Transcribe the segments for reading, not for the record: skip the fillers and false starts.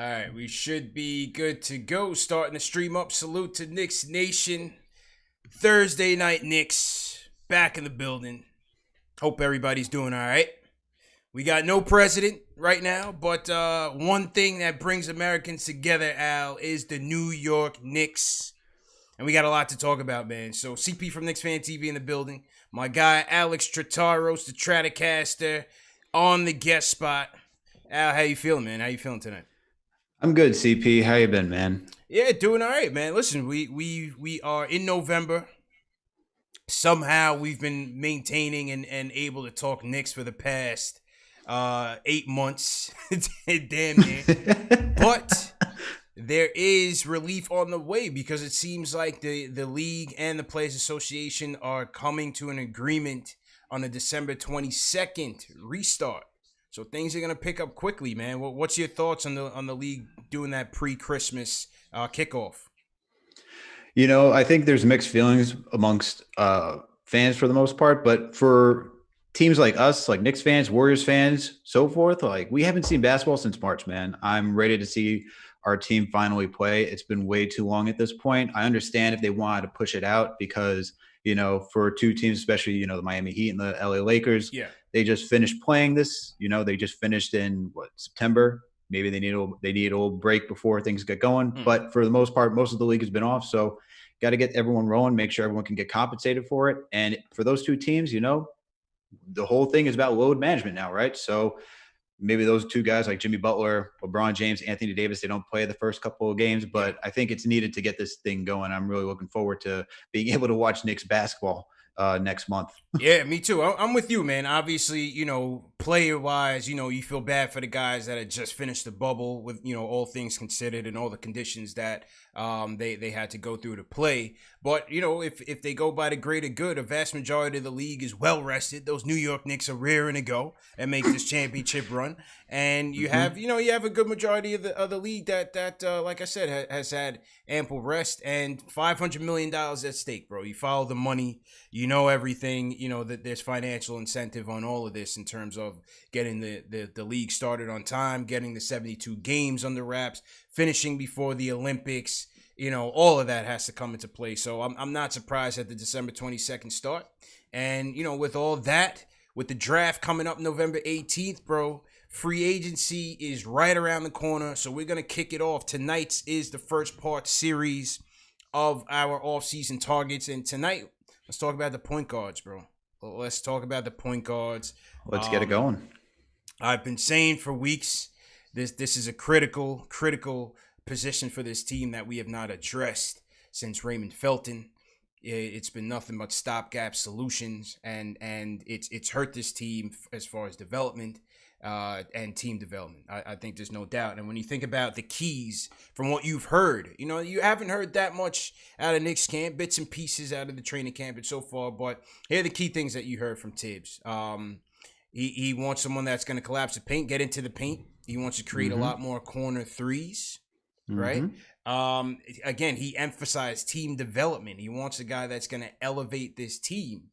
right, we should be good to go. Starting the stream up. Salute to Knicks Nation. Thursday night Knicks back in the building. Hope everybody's doing all right. We got no president right now, but one thing that brings Americans together, Al, is the New York Knicks. And we got a lot to talk about, man. So CP from Knicks Fan TV in the building. My guy, Alex Trataros, the Tratacaster, on the guest spot. Al, how you feeling, man? How you feeling tonight? I'm good, CP. How you been, man? Yeah, doing all right, man. Listen, we are in November. Somehow we've been maintaining and able to talk Knicks for the past 8 months. Damn near. But there is relief on the way because it seems like the league and the Players Association are coming to an agreement on the December 22nd restart. So things are going to pick up quickly, man. What's your thoughts on the league doing that pre-Christmas kickoff? I think there's mixed feelings amongst fans for the most part, but for teams like us, like Knicks fans, Warriors fans, so forth, like we haven't seen basketball since March, man. I'm ready to see our team finally play. It's been way too long at this point. I understand if they wanted to push it out because, for two teams, especially, the Miami Heat and the LA Lakers, Yeah. they just finished playing this, they just finished in September. Maybe they need a little break before things get going. But for the most part, most of the league has been off. So got to get everyone rolling, make sure everyone can get compensated for it. And for those two teams, the whole thing is about load management now, right? So maybe those two guys like Jimmy Butler, LeBron James, Anthony Davis, they don't play the first couple of games, but I think it's needed to get this thing going. I'm really looking forward to being able to watch Knicks basketball next month. Yeah, me too. I'm with you, man. Obviously, player-wise, you feel bad for the guys that had just finished the bubble with, all things considered and all the conditions that they had to go through to play. But, if they go by the greater good, a vast majority of the league is well-rested. Those New York Knicks are raring to go and make this championship run. And you have, you have a good majority of the league that like I said, has had ample rest and $500 million at stake, bro. You follow the money, everything, that there's financial incentive on all of this in terms of getting the league started on time, getting the 72 games under wraps, finishing before the Olympics. All of that has to come into play. So I'm not surprised at the December 22nd start. And, with all that, with the draft coming up November 18th, bro, free agency is right around the corner. So we're going to kick it off. Tonight's is the first part series of our offseason targets. And tonight, let's talk about the point guards, bro. Let's talk about the point guards. Let's get it going. I've been saying for weeks, this is a critical position for this team that we have not addressed since Raymond Felton. It's been nothing but stopgap solutions, and it's hurt this team as far as development and team development. I think there's no doubt. And when you think about the keys from what you've heard, you haven't heard that much out of Knicks camp, bits and pieces out of the training camp and so far. But here are the key things that you heard from Tibbs. He wants someone that's going to collapse the paint, get into the paint. He wants to create a lot more corner threes. Right. Again, he emphasized team development. He wants a guy that's going to elevate this team.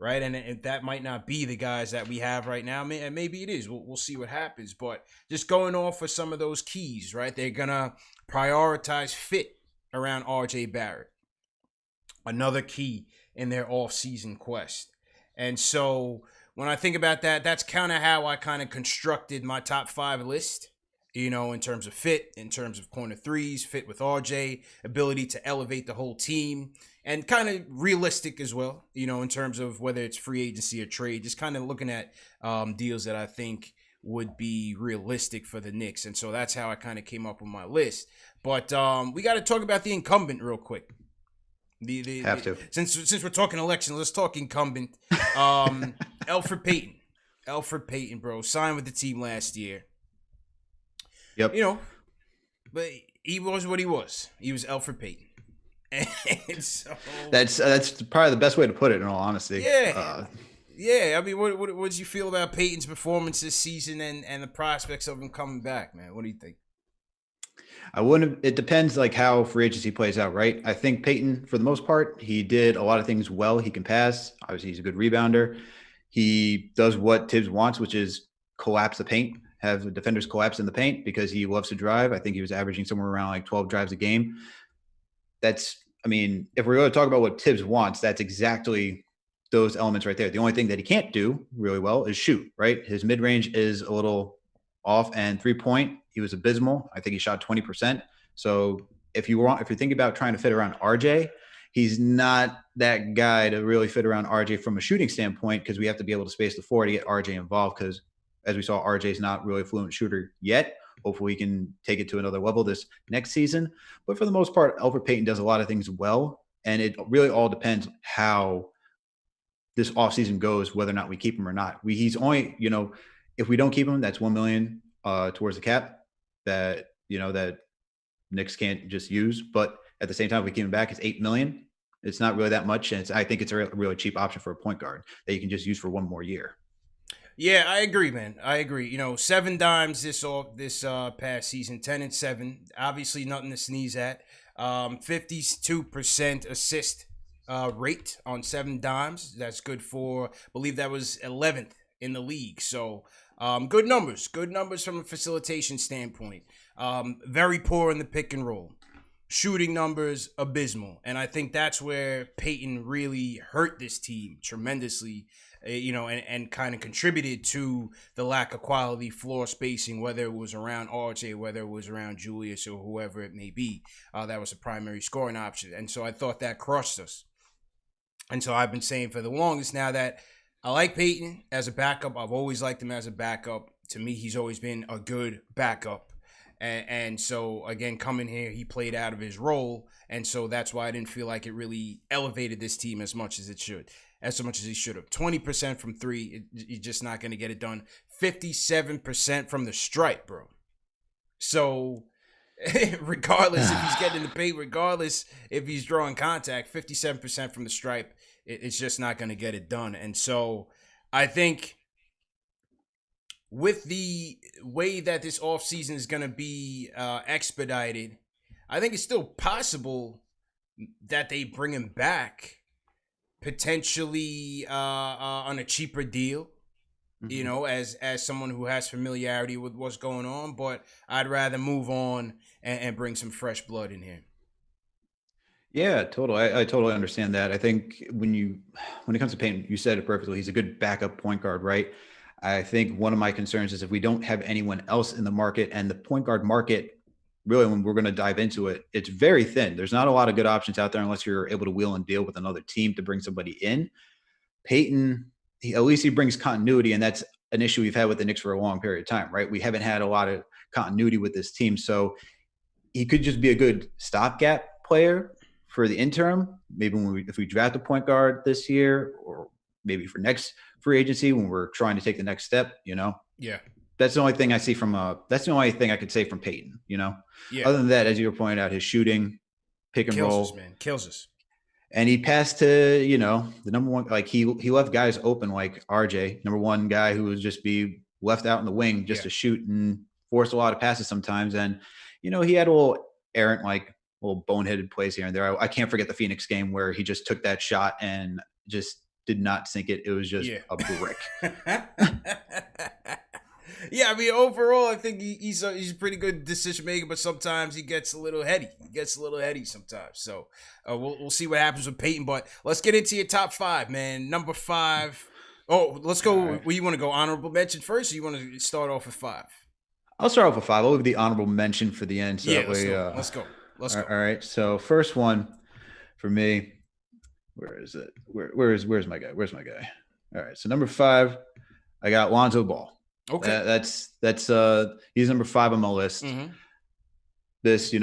Right. And that might not be the guys that we have right now. And maybe it is. We'll see what happens. But just going off of some of those keys. Right. They're going to prioritize fit around RJ Barrett. Another key in their offseason quest. And so when I think about that, that's kind of how I kind of constructed my top 5 list. In terms of fit, in terms of corner threes, fit with RJ, ability to elevate the whole team, and kind of realistic as well, in terms of whether it's free agency or trade, just kind of looking at deals that I think would be realistic for the Knicks. And so that's how I kind of came up with my list. But we got to talk about the incumbent real quick. Have to. Since we're talking election, let's talk incumbent. Elfrid Payton. Elfrid Payton, bro, signed with the team last year. Yep. But he was what he was. He was Elfrid Payton. And so that's probably the best way to put it, in all honesty. Yeah. I mean, what did you feel about Payton's performance this season and the prospects of him coming back, man? What do you think? It depends like how free agency plays out, right? I think Payton, for the most part, he did a lot of things well. He can pass. Obviously, he's a good rebounder. He does what Tibbs wants, which is collapse the paint. have the defenders collapse in the paint because he loves to drive. I think he was averaging somewhere around like 12 drives a game. If we're going to talk about what Tibbs wants, that's exactly those elements right there. The only thing that he can't do really well is shoot, right? His mid-range is a little off, and 3-point, he was abysmal. I think he shot 20%. So if you're thinking about trying to fit around RJ, he's not that guy to really fit around RJ from a shooting standpoint, because we have to be able to space the floor to get RJ involved, because as we saw, RJ is not really a fluent shooter yet. Hopefully, he can take it to another level this next season. But for the most part, Elfrid Payton does a lot of things well, and it really all depends how this offseason goes, whether or not we keep him or not. He's only, if we don't keep him, that's $1 million towards the cap that Knicks can't just use. But at the same time, if we keep him back, it's $8 million. It's not really that much, and I think it's a really cheap option for a point guard that you can just use for one more year. Yeah, I agree, man. I agree. 7 dimes this past season, 10-7. Obviously, nothing to sneeze at. 52% assist rate on 7 dimes. That's good for, I believe that was 11th in the league. So good numbers from a facilitation standpoint. Very poor in the pick and roll. Shooting numbers, abysmal. And I think that's where Payton really hurt this team tremendously, and kind of contributed to the lack of quality floor spacing, whether it was around RJ, whether it was around Julius, or whoever it may be. That was a primary scoring option. And so I thought that crushed us. And so I've been saying for the longest now that I like Payton as a backup. I've always liked him as a backup. To me, he's always been a good backup. And so, again, coming here, he played out of his role. And so that's why I didn't feel like it really elevated this team as much as he should have. 20% from 3, you're just not going to get it done. 57% from the stripe, bro. So regardless if he's getting in the paint, regardless if he's drawing contact, 57% from the stripe, it's just not going to get it done. And so I think with the way that this offseason is going to be expedited, I think it's still possible that they bring him back potentially on a cheaper deal, as someone who has familiarity with what's going on. But I'd rather move on and bring some fresh blood in here. Yeah, totally. I totally understand that. I think when it comes to Payton, you said it perfectly. He's a good backup point guard, right? I think one of my concerns is if we don't have anyone else in the market, and the point guard market, really, when we're going to dive into it, it's very thin. There's not a lot of good options out there unless you're able to wheel and deal with another team to bring somebody in. Payton, at least he brings continuity, and that's an issue we've had with the Knicks for a long period of time, right? We haven't had a lot of continuity with this team. So he could just be a good stopgap player for the interim. Maybe if we draft a point guard this year, or maybe for next free agency when we're trying to take the next step, Yeah. That's the only thing I see that's the only thing I could say from Payton, Yeah. Other than that, as you were pointing out, his shooting, pick and roll. Kills us, man. Kills us. And he passed to, the number one, like he left guys open like RJ, number one guy who would just be left out in the wing just to shoot and force a lot of passes sometimes. And, he had a little errant, like little boneheaded plays here and there. I can't forget the Phoenix game where he just took that shot and just did not sink it. It was just a brick. Yeah, I mean, overall, I think he's a pretty good decision maker, but sometimes he gets a little heady. Sometimes. So we'll see what happens with Payton. But let's get into your top 5, man. Number 5. Oh, let's go. Right. Where you want to go? Honorable mention first, or you want to start off with 5? I'll start off with 5. I'll leave the honorable mention for the end. So yeah, that way, let's go. All right. So first one for me. Where is it? Where's my guy? Where's my guy? All right. So number 5, I got Lonzo Ball. Okay. That's he's number 5 on my list. Mm-hmm. This,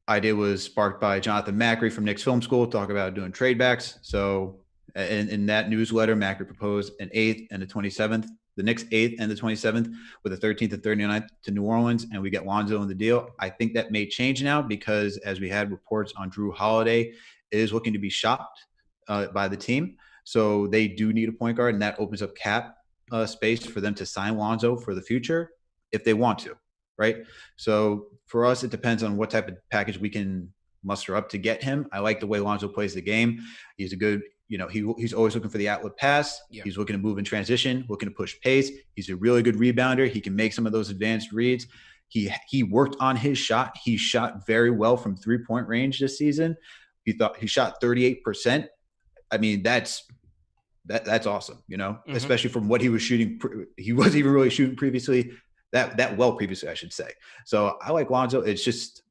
idea was sparked by Jonathan Macri from Knicks Film School, talk about doing trade backs. So in that newsletter, Macri proposed an 8th and a 27th, the Knicks 8th and the 27th, with a 13th and 39th to New Orleans, and we get Lonzo in the deal. I think that may change now because, as we had reports on Drew Holiday, is looking to be shopped by the team. So they do need a point guard, and that opens up cap space for them to sign Lonzo for the future if they want to, right? So for us, it depends on what type of package we can muster up to get him. I like the way Lonzo plays the game. He's a good he's always looking for the outlet pass. Yeah. He's looking to move in transition, looking to push pace. He's a really good rebounder. He can make some of those advanced reads. He worked on his shot. He shot very well from 3-point range this season. He shot 38%. I mean, that's awesome, especially from what he was shooting. He wasn't even really shooting previously, previously, I should say. So I like Lonzo. It's just,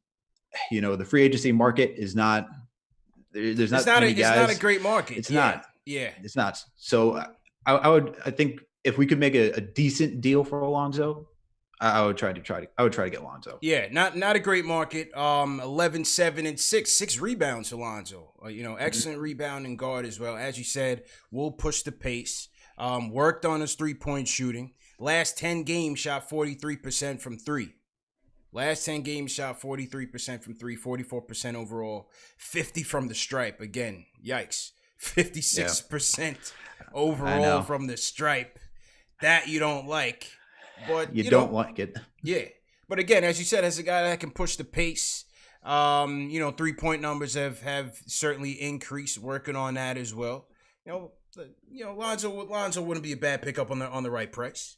the free agency market is not, there's not many guys. It's not a great market. It's not. Yeah. It's not. So I think if we could make a decent deal for Lonzo, I would try to get Lonzo. Yeah, not a great market. 11, 7, and 6 rebounds for Lonzo. Excellent rebounding guard as well. As you said, will push the pace. Worked on his 3-point shooting. Last 10 games shot 43% from 3. Last 10 games shot 43% from 3, 44% overall, 50 from the stripe. Again, yikes. 56% overall from the stripe. That you don't like. But you don't like it. Yeah. But again, as you said, as a guy that can push the pace, 3-point numbers have certainly increased, working on that as well. Lonzo wouldn't be a bad pickup on the right price.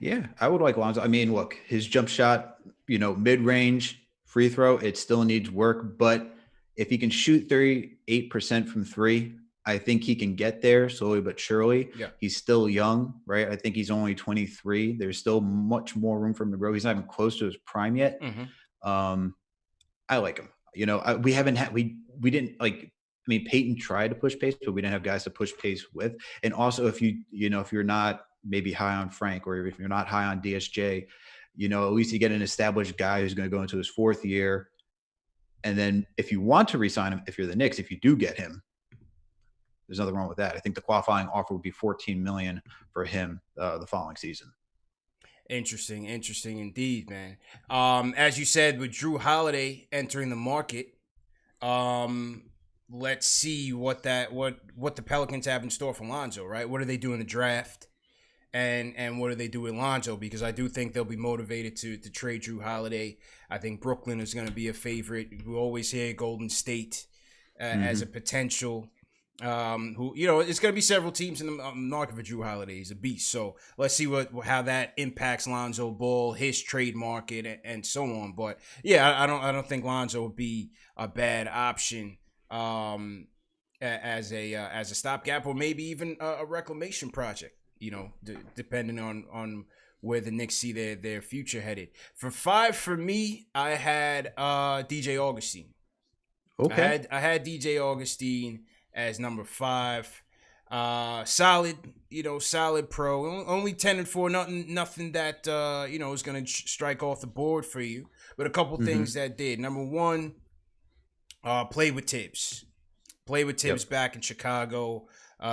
Yeah, I would like Lonzo. I mean, look, his jump shot, mid-range free throw, it still needs work, but if he can shoot 38% from 3, I think he can get there slowly but surely. Yeah. He's still young, right? I think he's only 23. There's still much more room for him to grow. He's not even close to his prime yet. Mm-hmm. I like him. Peyton tried to push pace, but we didn't have guys to push pace with. And also, if you're not maybe high on Frank, or if you're not high on DSJ, at least you get an established guy who's going to go into his 4th year. And then if you want to re-sign him, if you're the Knicks, if you do get him, there's nothing wrong with that. I think the qualifying offer would be $14 million for him the following season. Interesting indeed, man. As you said, with Jrue Holiday entering the market, let's see what the Pelicans have in store for Lonzo, right? What do they do in the draft? And what do they do with Lonzo? Because I do think they'll be motivated to trade Jrue Holiday. I think Brooklyn is going to be a favorite. We always hear Golden State as a potential. It's going to be several teams in the market for Jrue Holiday. He's a beast. So let's see how that impacts Lonzo Ball, his trade market, and so on. But yeah, I don't think Lonzo would be a bad option as a stopgap, or maybe even a reclamation project. Depending on where the Knicks see their future headed. For 5 for me, I had DJ Augustin. Okay. I had DJ Augustin as number 5. Solid pro. Only 10-4. Nothing that is going to strike off the board for you. But a couple things that did. Number 1, play with Tibbs. Back in Chicago.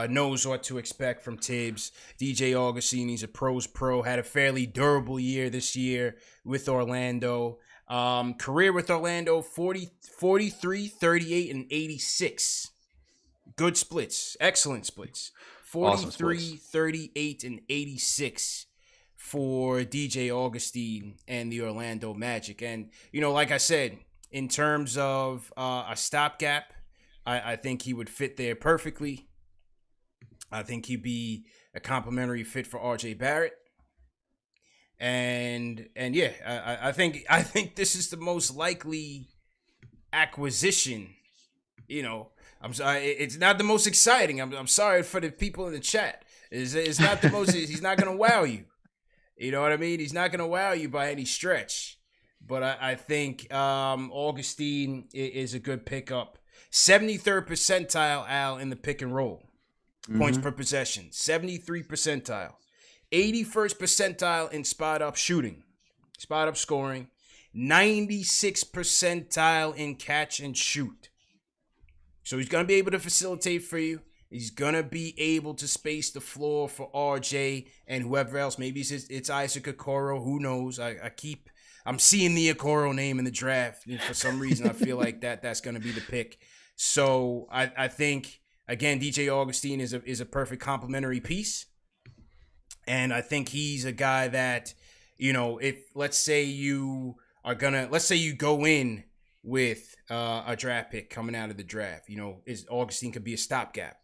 Knows what to expect from Tibbs. DJ Augustin, he's a pro's pro. Had a fairly durable year this year with Orlando. Career with Orlando, 43, 38, and 86. Good splits. Excellent splits. 43, awesome 38, and 86 for DJ Augustin and the Orlando Magic. And, like I said, in terms of a stopgap, I think he would fit there perfectly. I think he'd be a complimentary fit for RJ Barrett. And yeah, I think this is the most likely acquisition. I'm sorry, it's not the most exciting. I'm sorry for the people in the chat. It's not the most. He's not gonna wow you. You know what I mean? He's not gonna wow you by any stretch. But I think Augustin is a good pickup. 73rd percentile, Al, in the pick and roll. Points per possession, 73 percentile. 81st percentile in spot-up shooting, spot-up scoring. 96 percentile in catch and shoot. So he's going to be able to facilitate for you. He's going to be able to space the floor for RJ and whoever else. Maybe it's Isaac Okoro. Who knows? I'm seeing the Okoro name in the draft. For some reason, I feel like that's going to be the pick. So I think... Again, DJ Augustin is a perfect complementary piece. And I think he's a guy that, if let's say you go in with a draft pick coming out of the draft. Is Augustin could be a stopgap.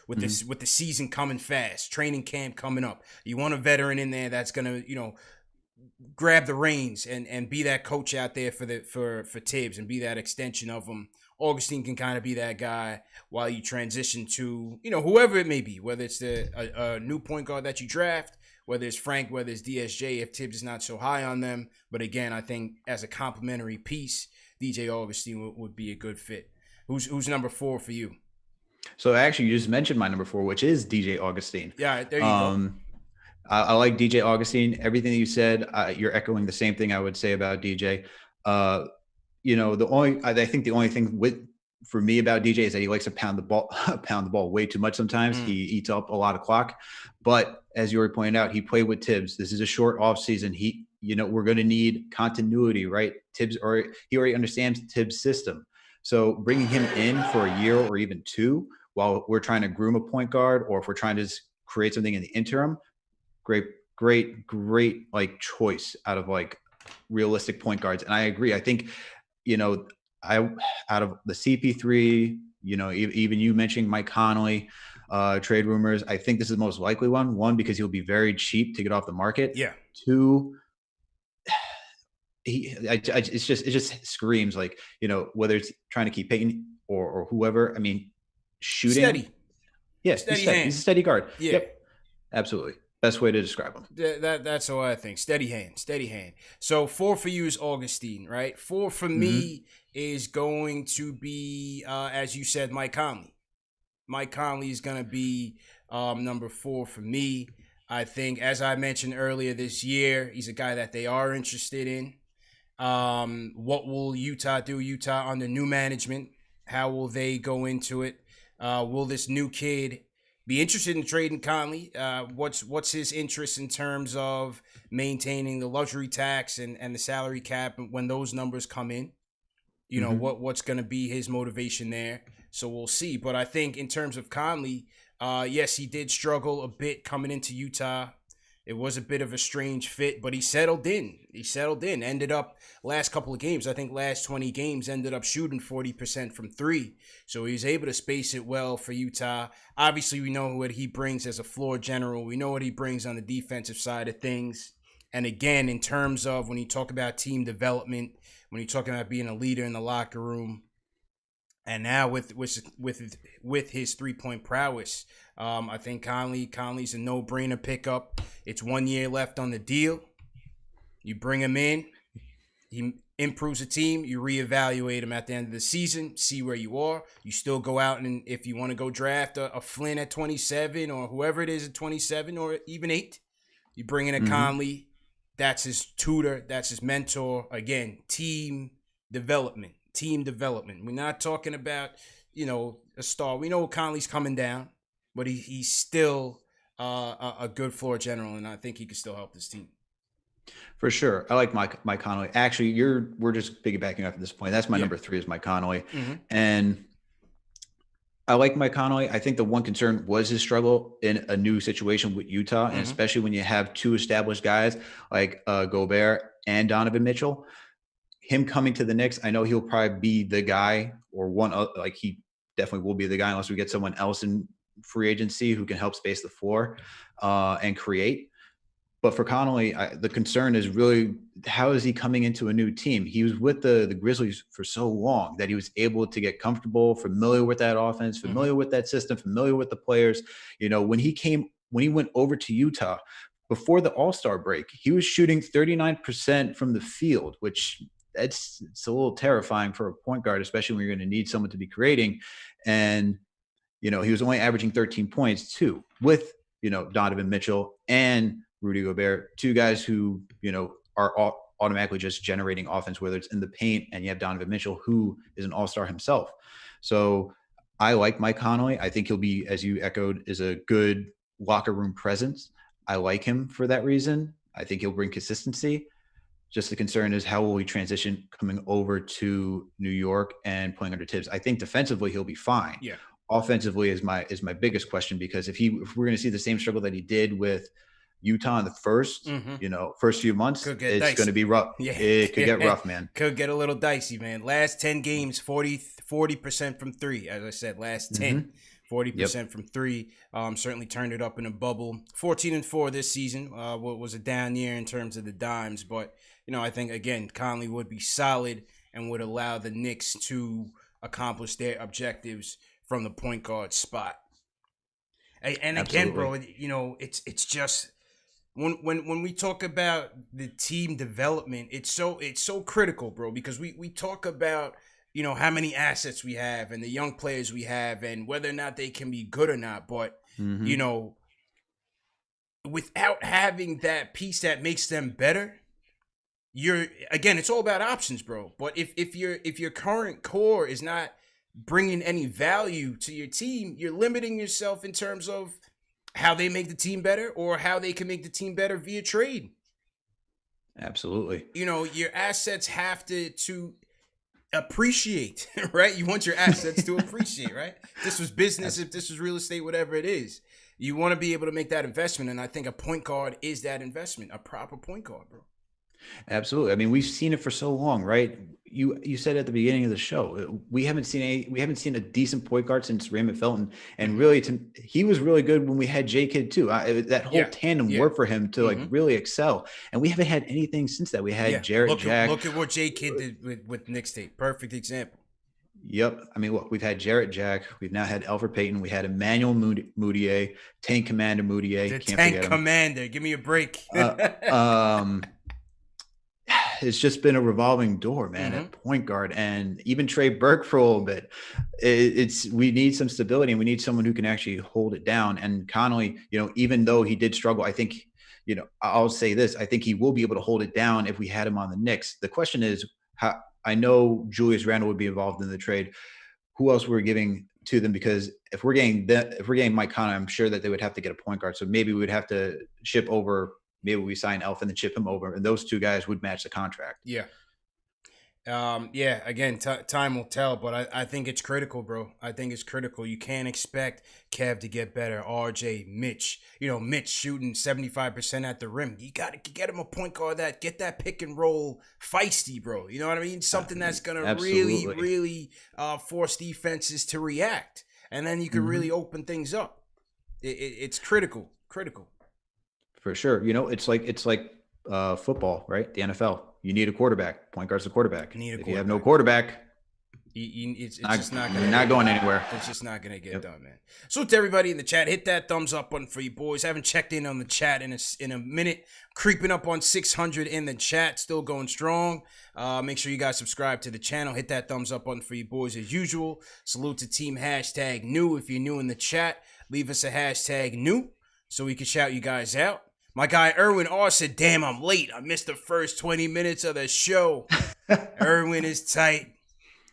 With the season coming fast, training camp coming up, you want a veteran in there that's gonna grab the reins and be that coach out there for Tibbs and be that extension of him. Augustin can kind of be that guy while you transition to whoever it may be, whether it's a new point guard that you draft, whether it's Frank, whether it's DSJ, if Tibbs is not so high on them. But again, I think as a complementary piece, DJ Augustin would be a good fit. Who's number 4 for you? So actually, you just mentioned my number 4, which is DJ Augustin. Yeah, there you go. I like DJ Augustin. Everything that you said, you're echoing the same thing I would say about DJ. I think the only thing for me about DJ is that he likes to pound the ball way too much sometimes. He eats up a lot of clock. But as you already pointed out, he played with Tibbs. This is a short offseason. We're going to need continuity, right? He already understands Tibbs' system. So bringing him in for a year or even 2 while we're trying to groom a point guard, or if we're trying to create something in the interim, great like choice out of like realistic point guards. And I agree. I think, out of the CP3, even you mentioning Mike Conley, trade rumors, I think this is the most likely one. 1, because he'll be very cheap to get off the market. Yeah. 2, it just screams like, whether it's trying to keep Payton or whoever. I mean, shooting. Steady. Yeah, he's a steady guard. Yeah. Yep. Absolutely. Best way to describe him. That's what I think. Steady hand. So 4 for you is Augustin, right? 4 for me is going to be, as you said, Mike Conley. Mike Conley is going to be number 4 for me. I think, as I mentioned earlier this year, he's a guy that they are interested in. What will Utah do? Utah under new management. How will they go into it? Will this new kid be interested in trading Conley? What's his interest in terms of maintaining the luxury tax and the salary cap when those numbers come in? What's going to be his motivation there? So we'll see. But I think in terms of Conley, yes, he did struggle a bit coming into Utah. It was a bit of a strange fit, but he settled in. Ended up last couple of games, I think last 20 games, ended up shooting 40% from 3. So he was able to space it well for Utah. Obviously, we know what he brings as a floor general. We know what he brings on the defensive side of things. And again, in terms of when you talk about team development, when you're talking about being a leader in the locker room, and now with his 3-point prowess, I think Conley's a no-brainer pickup. It's 1 year left on the deal. You bring him in, he improves the team. You reevaluate him at the end of the season, see where you are. You still go out and if you want to go draft a Flynn at 27 or whoever it is at 27 or even 8, you bring in a Conley. That's his tutor. That's his mentor. Again, team development. We're not talking about, a star. We know Conley's coming down, but he's still a good floor general, and I think he can still help this team. For sure. I like Mike Conley. Actually, we're just piggybacking off at this point. That's my number 3 is Mike Conley. And I like Mike Conley. I think the one concern was his struggle in a new situation with Utah, and especially when you have 2 established guys like Gobert and Donovan Mitchell. Him coming to the Knicks, I know he'll probably be the guy, or he definitely will be the guy unless we get someone else in free agency who can help space the floor and create. But for Conley, the concern is really, how is he coming into a new team? He was with the Grizzlies for so long that he was able to get comfortable, familiar with that offense, familiar with that system, familiar with the players. When he went over to Utah before the All-Star break, he was shooting 39% from the field, which it's a little terrifying for a point guard, especially when you're going to need someone to be creating. And, he was only averaging 13 points too, with, Donovan Mitchell and Rudy Gobert, 2 guys who, are automatically just generating offense, whether it's in the paint, and you have Donovan Mitchell, who is an all-star himself. So I like Mike Conley. I think he'll be, as you echoed, is a good locker room presence. I like him for that reason. I think he'll bring consistency. Just the concern is, how will he transition coming over to New York and playing under Tibbs? I think defensively he'll be fine. Yeah. Offensively is my biggest question, because if we're going to see the same struggle that he did with Utah in the first, first few months, it's going to be rough. Yeah. It could get rough, man. Could get a little dicey, man. Last 10 games, 40% from three. As I said, last 10, 40% from three. Certainly turned it up in a bubble. 14-4 this season. What was a down year in terms of the dimes, but I think again Conley would be solid and would allow the Knicks to accomplish their objectives from the point guard spot. And again, bro, it's just when we talk about the team development, it's so critical, bro, because we talk about how many assets we have and the young players we have and whether or not they can be good or not, but without having that piece that makes them better, it's all about options, bro. But if your current core is not bringing any value to your team, you're limiting yourself in terms of how they make the team better or how they can make the team better via trade. Absolutely. Your assets have to appreciate, right? You want your assets to appreciate, right? If this was business, if this was real estate, whatever it is, you want to be able to make that investment. And I think a point guard is that investment, a proper point guard, bro. Absolutely. I mean, we've seen it for so long, right? You said at the beginning of the show, we haven't seen a decent point guard since Raymond Felton, and really, he was really good when we had J Kidd too. That whole tandem worked for him to really excel, and we haven't had anything since that. We had Jarrett Jack. Look at what J Kidd did with Knicks tape. Perfect example. Yep. I mean, look, we've had Jarrett Jack. We've now had Elfrid Payton. We had Emmanuel Mudiay, Tank Commander Mudiay. The Tank Commander. Give me a break. It's just been a revolving door, man, at point guard, and even Trey Burke for a little bit. We need some stability, and we need someone who can actually hold it down. And Conley, even though he did struggle, I think, I'll say this: I think he will be able to hold it down if we had him on the Knicks. The question is, how? I know Julius Randle would be involved in the trade. Who else we're giving to them? Because if we're getting Mike Conley, I'm sure that they would have to get a point guard. So maybe we would have to ship over. Maybe we sign Elf and then ship him over, and those two guys would match the contract. Yeah. Again, time will tell, but I think it's critical, bro. I think it's critical. You can't expect Kev to get better. RJ, Mitch, Mitch shooting 75% at the rim. You got to get him a point guard get that pick and roll feisty, bro. You know what I mean? Something that's going to really force defenses to react. And then you can really open things up. It's critical. For sure. It's like football, right? The NFL. You need a quarterback. Point guard's a quarterback. If you have no quarterback, it's just not going. You're not going anywhere. It's just not going to get done, man. So to everybody in the chat, hit that thumbs up button for you boys. Haven't checked in on the chat in a minute. Creeping up on 600 in the chat. Still going strong. Make sure you guys subscribe to the channel. Hit that thumbs up button for you boys as usual. Salute to team #new. If you're new in the chat, leave us a #new so we can shout you guys out. My guy Erwin R said, "Damn, I'm late. I missed the first 20 minutes of the show." Erwin is tight.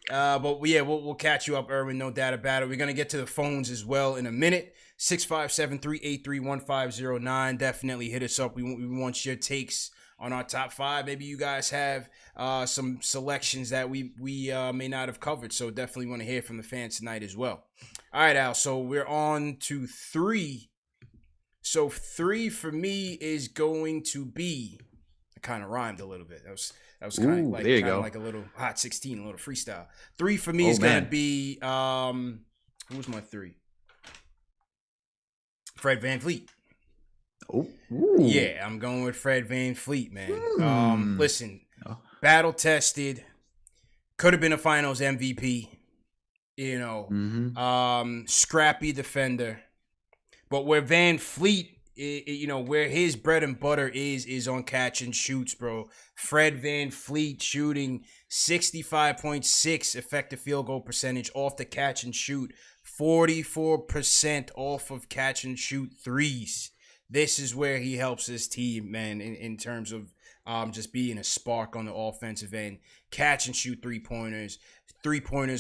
But yeah, we'll catch you up, Erwin. No doubt about it. We're going to get to the phones as well in a minute. 657-383-1509. Definitely hit us up. We want your takes on our top 5. Maybe you guys have some selections that we may not have covered. So definitely want to hear from the fans tonight as well. All right, Al. So we're on to 3. So 3 for me is going to be, I kind of rhymed a little bit. That was kind of like a little hot 16, a little freestyle. 3 for me is going to be, who's my 3? Fred VanVleet. Oh, yeah, I'm going with Fred VanVleet, man. Listen, battle tested, could have been a Finals MVP, scrappy defender. But where VanVleet, where his bread and butter is on catch and shoots, bro. Fred VanVleet shooting 65.6 effective field goal percentage off the catch and shoot, 44% off of catch and shoot threes. This is where he helps his team, man, in terms of just being a spark on the offensive end. Catch and shoot three-pointers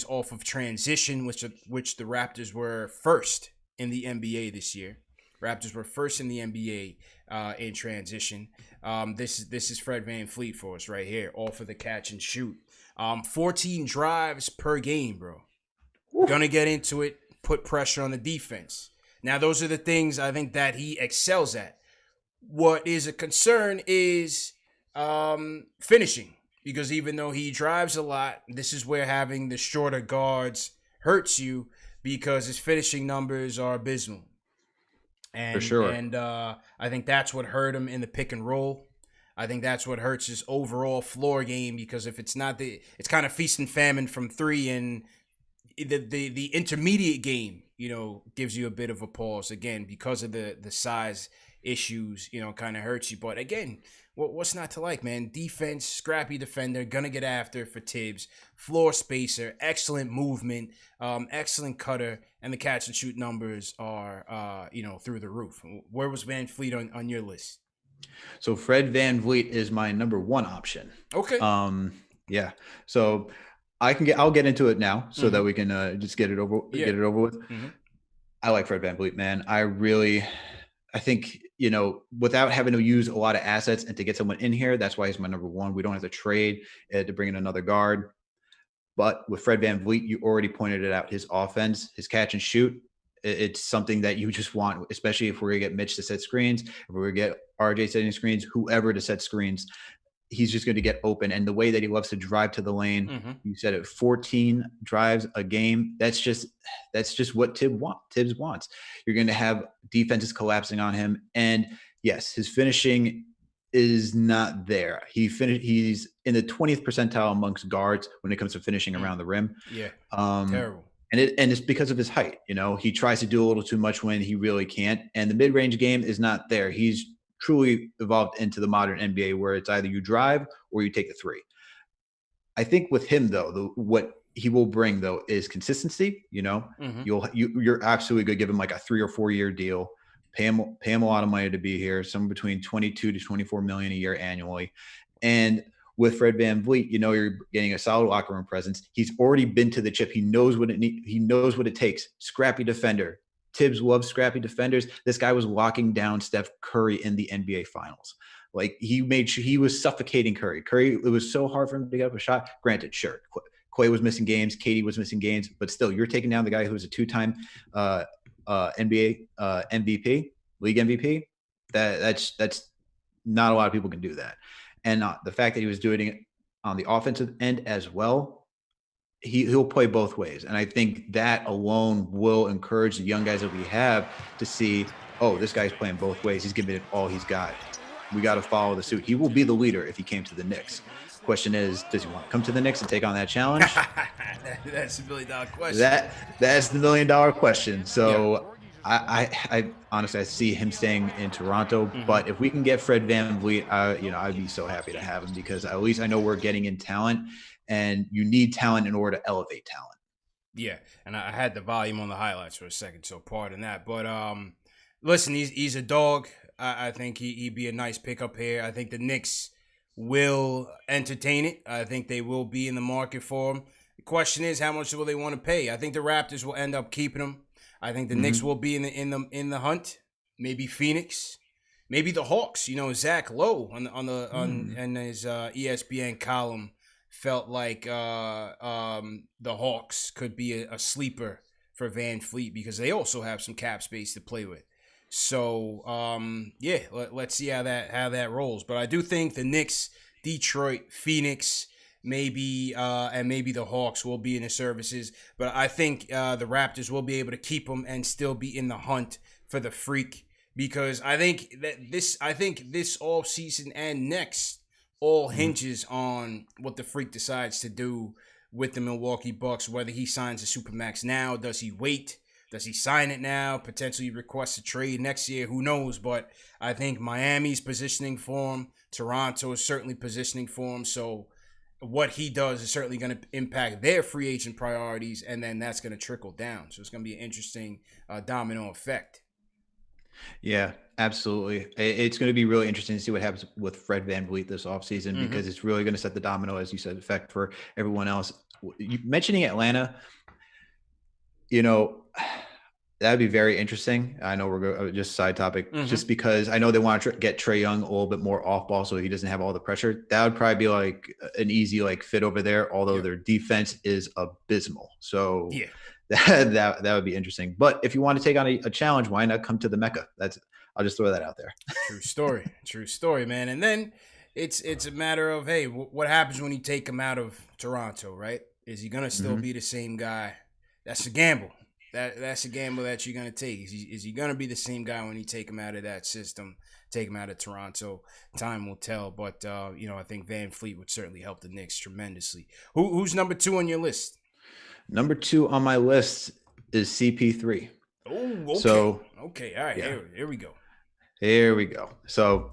off of transition, which the Raptors were first in the NBA this year. Raptors were first in the NBA in transition. This is Fred VanVleet for us right here, off of the catch and shoot. 14 drives per game, bro. Gonna get into it, put pressure on the defense. Now, those are the things I think that he excels at. What is a concern is finishing, because even though he drives a lot, this is where having the shorter guards hurts you, because his finishing numbers are abysmal. For And sure. and I think that's what hurt him in the pick and roll. I think that's what hurts his overall floor game, because if it's not it's kind of feast and famine from three, and the intermediate game, gives you a bit of a pause again because of the size issues. Kind of hurts you. But again, what's not to like, man? Defense, scrappy defender, gonna get after for Tibbs. Floor spacer, excellent movement, excellent cutter, and the catch and shoot numbers are through the roof. Where was VanVleet on your list? So Fred VanVleet is my number one option. Okay. Yeah. So I'll get into it now so that we can just get it over with. Mm-hmm. I like Fred VanVleet, man. I think, without having to use a lot of assets and to get someone in here, that's why he's my number one. We don't have to trade to bring in another guard. But with Fred VanVleet, you already pointed it out. His offense, his catch and shoot, it's something that you just want, especially if we're going to get Mitch to set screens, if we're going to get RJ setting screens, whoever to set screens. He's just going to get open. And the way that he loves to drive to the lane, you said it, 14 drives a game. That's just what Tibbs wants. You're going to have defenses collapsing on him. And yes, his finishing is not there. He's in the 20th percentile amongst guards when it comes to finishing around the rim. Yeah. Terrible. And it's because of his height. He tries to do a little too much when he really can't. And the mid-range game is not there. He's truly evolved into the modern NBA where it's either you drive or you take the three. I think with him, though, what he will bring, though, is consistency. You're absolutely good. Give him like a 3 or 4 year deal. Pay him a lot of money to be here, somewhere between 22 to 24 million a year annually. And with Fred VanVleet, you're getting a solid locker room presence. He's already been to the chip. He knows what he knows what it takes. Scrappy defender. Tibbs loves scrappy defenders. This guy was locking down Steph Curry in the NBA Finals. Like, he made sure he was suffocating Curry. It was so hard for him to get up a shot. Granted, sure, Clay was missing games, KD was missing games, but still, you're taking down the guy who was a two-time NBA MVP, league MVP. That's not a lot of people can do that. And the fact that he was doing it on the offensive end as well, he'll play both ways. And I think that alone will encourage the young guys that we have to see, oh, this guy's playing both ways. He's giving it all he's got. We got to follow the suit. He will be the leader if he came to the Knicks. Question is, does he want to come to the Knicks and take on that challenge? That's the $1 million question. That's the $1 million question. So I honestly, I see him staying in Toronto, but if we can get Fred VanVleet, I'd be so happy to have him, because at least I know we're getting in talent, and you need talent in order to elevate talent. Yeah, and I had the volume on the highlights for a second, so pardon that. But listen, he's a dog. I think he'd be a nice pickup here. I think the Knicks will entertain it. I think they will be in the market for him. The question is, how much will they want to pay? I think the Raptors will end up keeping him. I think the Knicks will be in the hunt. Maybe Phoenix, maybe the Hawks. Zach Lowe on his ESPN column felt like the Hawks could be a sleeper for VanVleet, because they also have some cap space to play with. So let's see how that rolls. But I do think the Knicks, Detroit, Phoenix, maybe the Hawks will be in the services. But I think the Raptors will be able to keep them and still be in the hunt for the freak, because I think this offseason and next all hinges on what the freak decides to do with the Milwaukee Bucks, whether he signs a Supermax now. Does he wait? Does he sign it now? Potentially request a trade next year? Who knows? But I think Miami's positioning for him. Toronto is certainly positioning for him. So what he does is certainly going to impact their free agent priorities, and then that's going to trickle down. So it's going to be an interesting domino effect. Yeah, absolutely. It's going to be really interesting to see what happens with Fred VanVleet this offseason, because it's really going to set the domino, as you said, effect for everyone else. Mentioning Atlanta, that'd be very interesting. I know we're just side topic, just because I know they want to get Trae Young a little bit more off ball so he doesn't have all the pressure. That would probably be like an easy fit over there, although their defense is abysmal. So that would be interesting. But if you want to take on a challenge, why not come to the Mecca? I'll just throw that out there. True story, man. And then it's a matter of, hey, what happens when you take him out of Toronto, right? Is he gonna still be the same guy? That's a gamble. That's a gamble that you're gonna take. Is he gonna be the same guy when you take him out of that system, take him out of Toronto? Time will tell. But I think VanVleet would certainly help the Knicks tremendously. Who's number 2 on your list? Number 2 on my list is CP3. Oh, okay. So, okay, all right, yeah. Here we go. Here we go. So,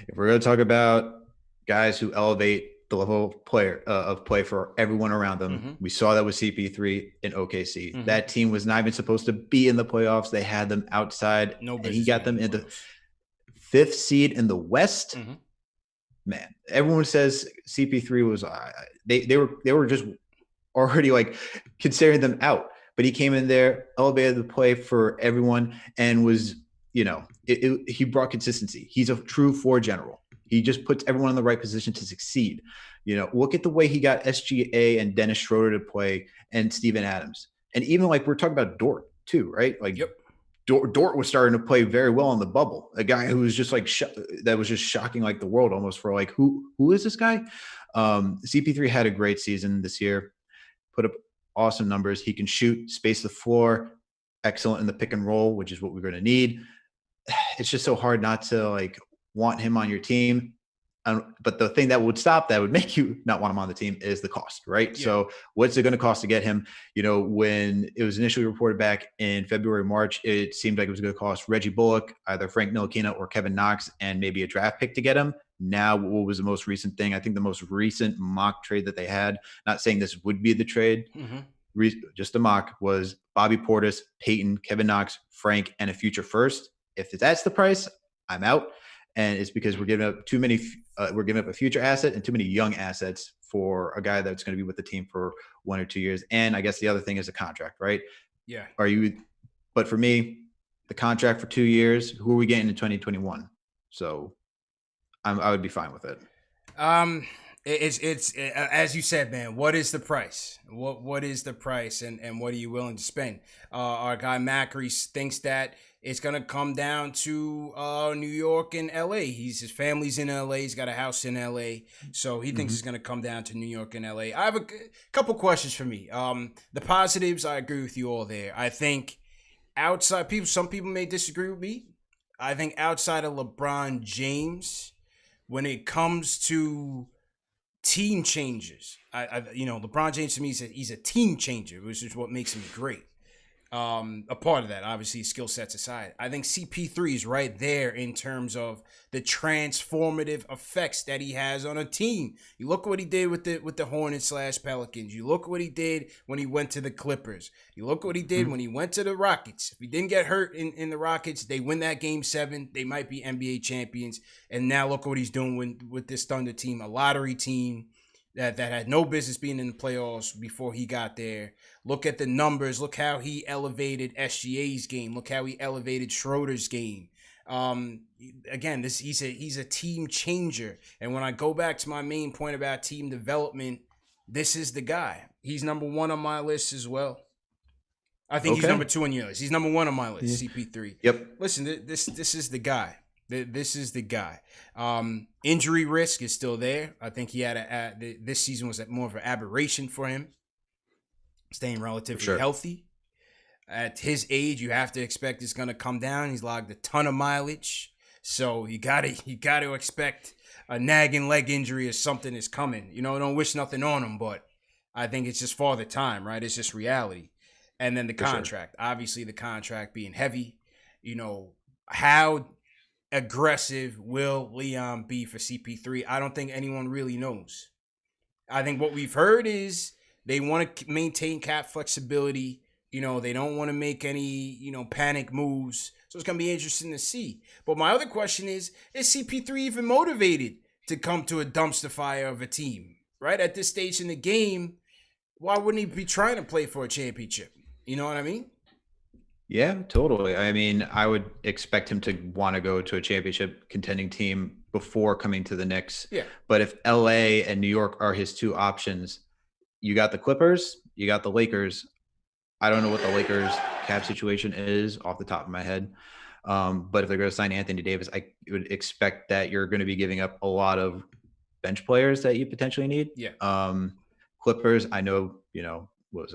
if we're going to talk about guys who elevate the level of play for everyone around them, we saw that with CP3 in OKC. That team was not even supposed to be in the playoffs. They had them outside, and he got them into 5th seed in the West. Man, everyone says CP3 was they were just already like considering them out, but he came in there, elevated the play for everyone, and was he brought consistency. He's a true floor general. He just puts everyone in the right position to succeed. Look at the way he got SGA and Dennis Schroeder to play, and Steven Adams, and even like we're talking about Dort too, right? Like, Dort was starting to play very well in the bubble. A guy who was just like that was just shocking like the world almost for like who is this guy? CP3 had a great season this year, put up awesome numbers. He can shoot, space the floor, excellent in the pick and roll, which is what we're going to need. It's just so hard not to like want him on your team. But the thing that would make you not want him on the team is the cost, right? Yeah. So what's it going to cost to get him? When it was initially reported back in February, March, it seemed like it was going to cost Reggie Bullock, either Frank Ntilikina or Kevin Knox, and maybe a draft pick to get him. Now, what was the most recent thing? I think the most recent mock trade that they had, not saying this would be the trade, just a mock, was Bobby Portis, Payton, Kevin Knox, Frank, and a future first. If that's the price, I'm out. And it's because we're giving up too many. We're giving up a future asset and too many young assets for a guy that's going to be with the team for 1 or 2 years. And I guess the other thing is a contract, right? Yeah. But for me, the contract for 2 years, who are we getting in 2021? So I would be fine with it. It's as you said, man. What is the price? What is the price, and what are you willing to spend? Our guy Macri thinks that it's gonna come down to New York and L.A. His family's in L.A. He's got a house in L.A. So he thinks it's gonna come down to New York and L.A. I have a couple questions for me. The positives, I agree with you all there. I think outside some people may disagree with me. I think outside of LeBron James, when it comes to team changers, LeBron James to me he's a team changer, which is what makes him great. A part of that, obviously, skill sets aside, I think CP3 is right there in terms of the transformative effects that he has on a team. You look what he did with the Hornets / Pelicans. You look what he did when he went to the Clippers. You look what he did when he went to the Rockets. If he didn't get hurt in the Rockets, they win that Game 7. They might be NBA champions. And now look what he's doing with this Thunder team, a lottery team that had no business being in the playoffs before he got there. Look at the numbers. Look how he elevated SGA's game. Look how he elevated Schroeder's game. Again, he's a team changer. And when I go back to my main point about team development, this is the guy. He's number 1 on my list as well. I think he's number 2 on your list. He's number 1 on my list, CP3. Yep. Listen, this is the guy. This is the guy. Injury risk is still there. I think he had this season was more of an aberration for him. Staying relatively healthy. At his age, you have to expect it's going to come down. He's logged a ton of mileage. So you got to expect a nagging leg injury or something is coming. Don't wish nothing on him, but I think it's just Father Time, right? It's just reality. And then the contract. Obviously, the contract being heavy. How aggressive will Leon be for CP3? I don't think anyone really knows. I think what we've heard is they want to maintain cap flexibility. They don't want to make any, panic moves. So it's going to be interesting to see. But my other question is CP3 even motivated to come to a dumpster fire of a team, right? At this stage in the game, why wouldn't he be trying to play for a championship? You know what I mean? Yeah, totally. I mean, I would expect him to want to go to a championship contending team before coming to the Knicks. Yeah. But if LA and New York are his 2 options, you got the Clippers, you got the Lakers. I don't know what the Lakers cap situation is off the top of my head. But if they're going to sign Anthony Davis, I would expect that you're going to be giving up a lot of bench players that you potentially need. Yeah. Clippers, I know,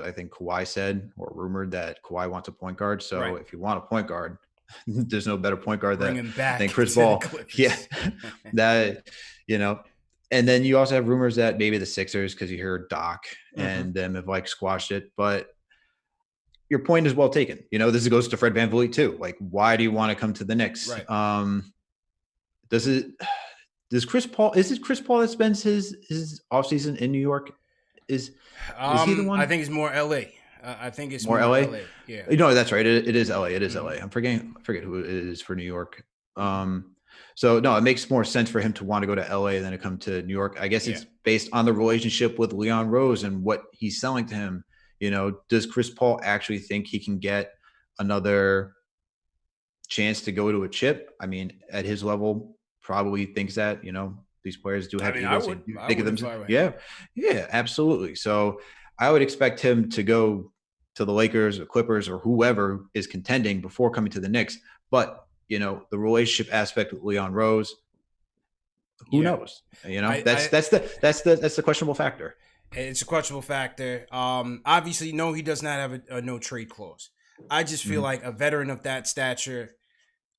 I think Kawhi said or rumored that Kawhi wants a point guard. So if you want a point guard, there's no better point guard Bring him back than Chris to the Paul. Clippers. Yeah, that, and then you also have rumors that maybe the Sixers, because you hear Doc and them have like squashed it. But your point is well taken. This goes to Fred VanVleet too. Like, why do you want to come to the Knicks? Right. Is it Chris Paul that spends his offseason in New York? Is he the one? I think it's more LA. I think it's more LA. Yeah. That's right. It is LA. It is LA. I forget who it is for New York. So no, it makes more sense for him to want to go to LA than to come to New York. I guess it's based on the relationship with Leon Rose and what he's selling to him. Does Chris Paul actually think he can get another chance to go to a chip? I mean, at his level, probably thinks that, these players do have egos. Think of themselves. Yeah, absolutely. So I would expect him to go to the Lakers or Clippers or whoever is contending before coming to the Knicks. But, the relationship aspect with Leon Rose, who knows? That's the questionable factor. It's a questionable factor. Obviously, no, he does not have a no trade clause. I just feel like a veteran of that stature,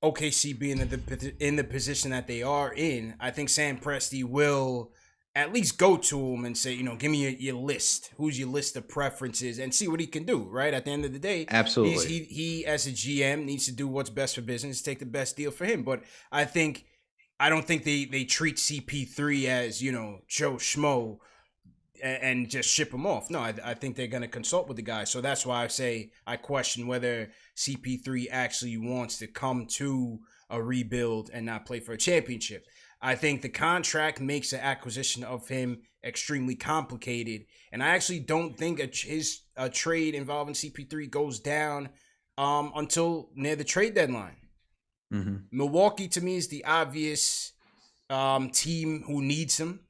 OKC being in the position that they are in, I think Sam Presti will at least go to him and say, give me your list. Who's your list of preferences, and see what he can do, right? At the end of the day, absolutely. He as a GM needs to do what's best for business, take the best deal for him. But I don't think they treat CP3 as, Joe Schmo and just ship him off. No, I think they're going to consult with the guy. So that's why I say I question whether CP3 actually wants to come to a rebuild and not play for a championship. I think the contract makes the acquisition of him extremely complicated. And I actually don't think a trade involving CP3 goes down until near the trade deadline. Milwaukee, to me, is the obvious team who needs him.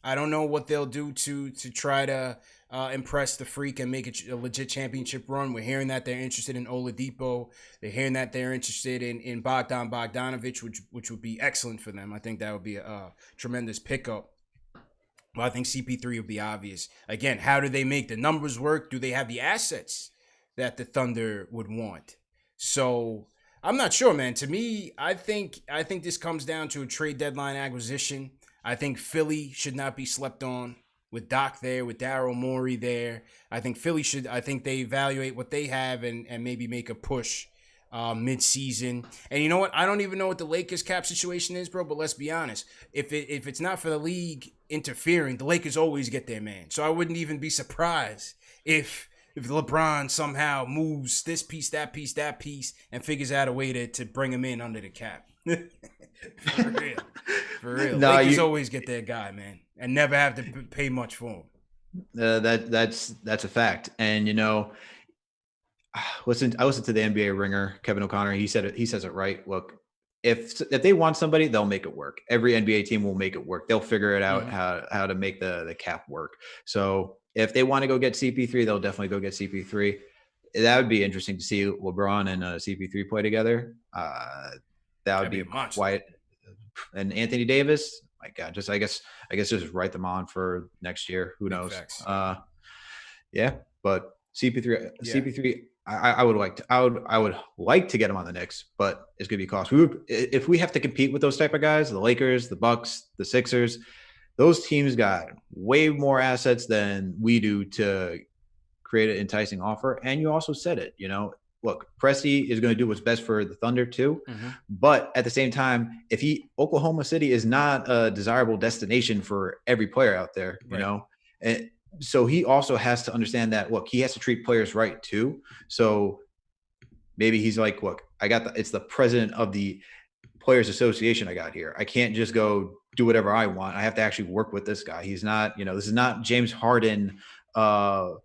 I don't know what they'll do to try to impress the Freak and make it a legit championship run. We're hearing that they're interested in Oladipo. They're hearing that they're interested in Bogdan Bogdanovic, which would be excellent for them. I think that would be a tremendous pickup. Well, I think CP3 would be obvious. Again, how do they make the numbers work? Do they have the assets that the Thunder would want? So I'm not sure, man. To me, I think this comes down to a trade deadline acquisition. I think Philly should not be slept on with Doc there, with Daryl Morey there. I think they evaluate what they have and maybe make a push mid-season. And you know what? I don't even know what the Lakers cap situation is, bro, but let's be honest. If it's not for the league interfering, the Lakers always get their man. So I wouldn't even be surprised if LeBron somehow moves this piece, that piece, and figures out a way to bring him in under the cap. For real. No, Lakers always get their guy, man, and never have to pay much for him. That's a fact. And I listened to the NBA Ringer, Kevin O'Connor. He says it right. Look, if they want somebody, they'll make it work. Every NBA team will make it work. They'll figure it out how to make the cap work. So if they want to go get CP3, they'll definitely go get CP3. That would be interesting to see LeBron and CP3 play together. That would be quiet. And Anthony Davis, my God, I guess just write them on for next year. Who knows? But CP3, I would like to get him on the Knicks, but it's gonna be cost. If we have to compete with those type of guys, the Lakers, the Bucks, the Sixers, those teams got way more assets than we do to create an enticing offer. And you also said it, look, Presti is going to do what's best for the Thunder too. But at the same time, Oklahoma City is not a desirable destination for every player out there, and so he also has to understand that, look, he has to treat players right too. So maybe he's like, look, it's the president of the Players Association I got here. I can't just go do whatever I want. I have to actually work with this guy. He's not, this is not James Harden, post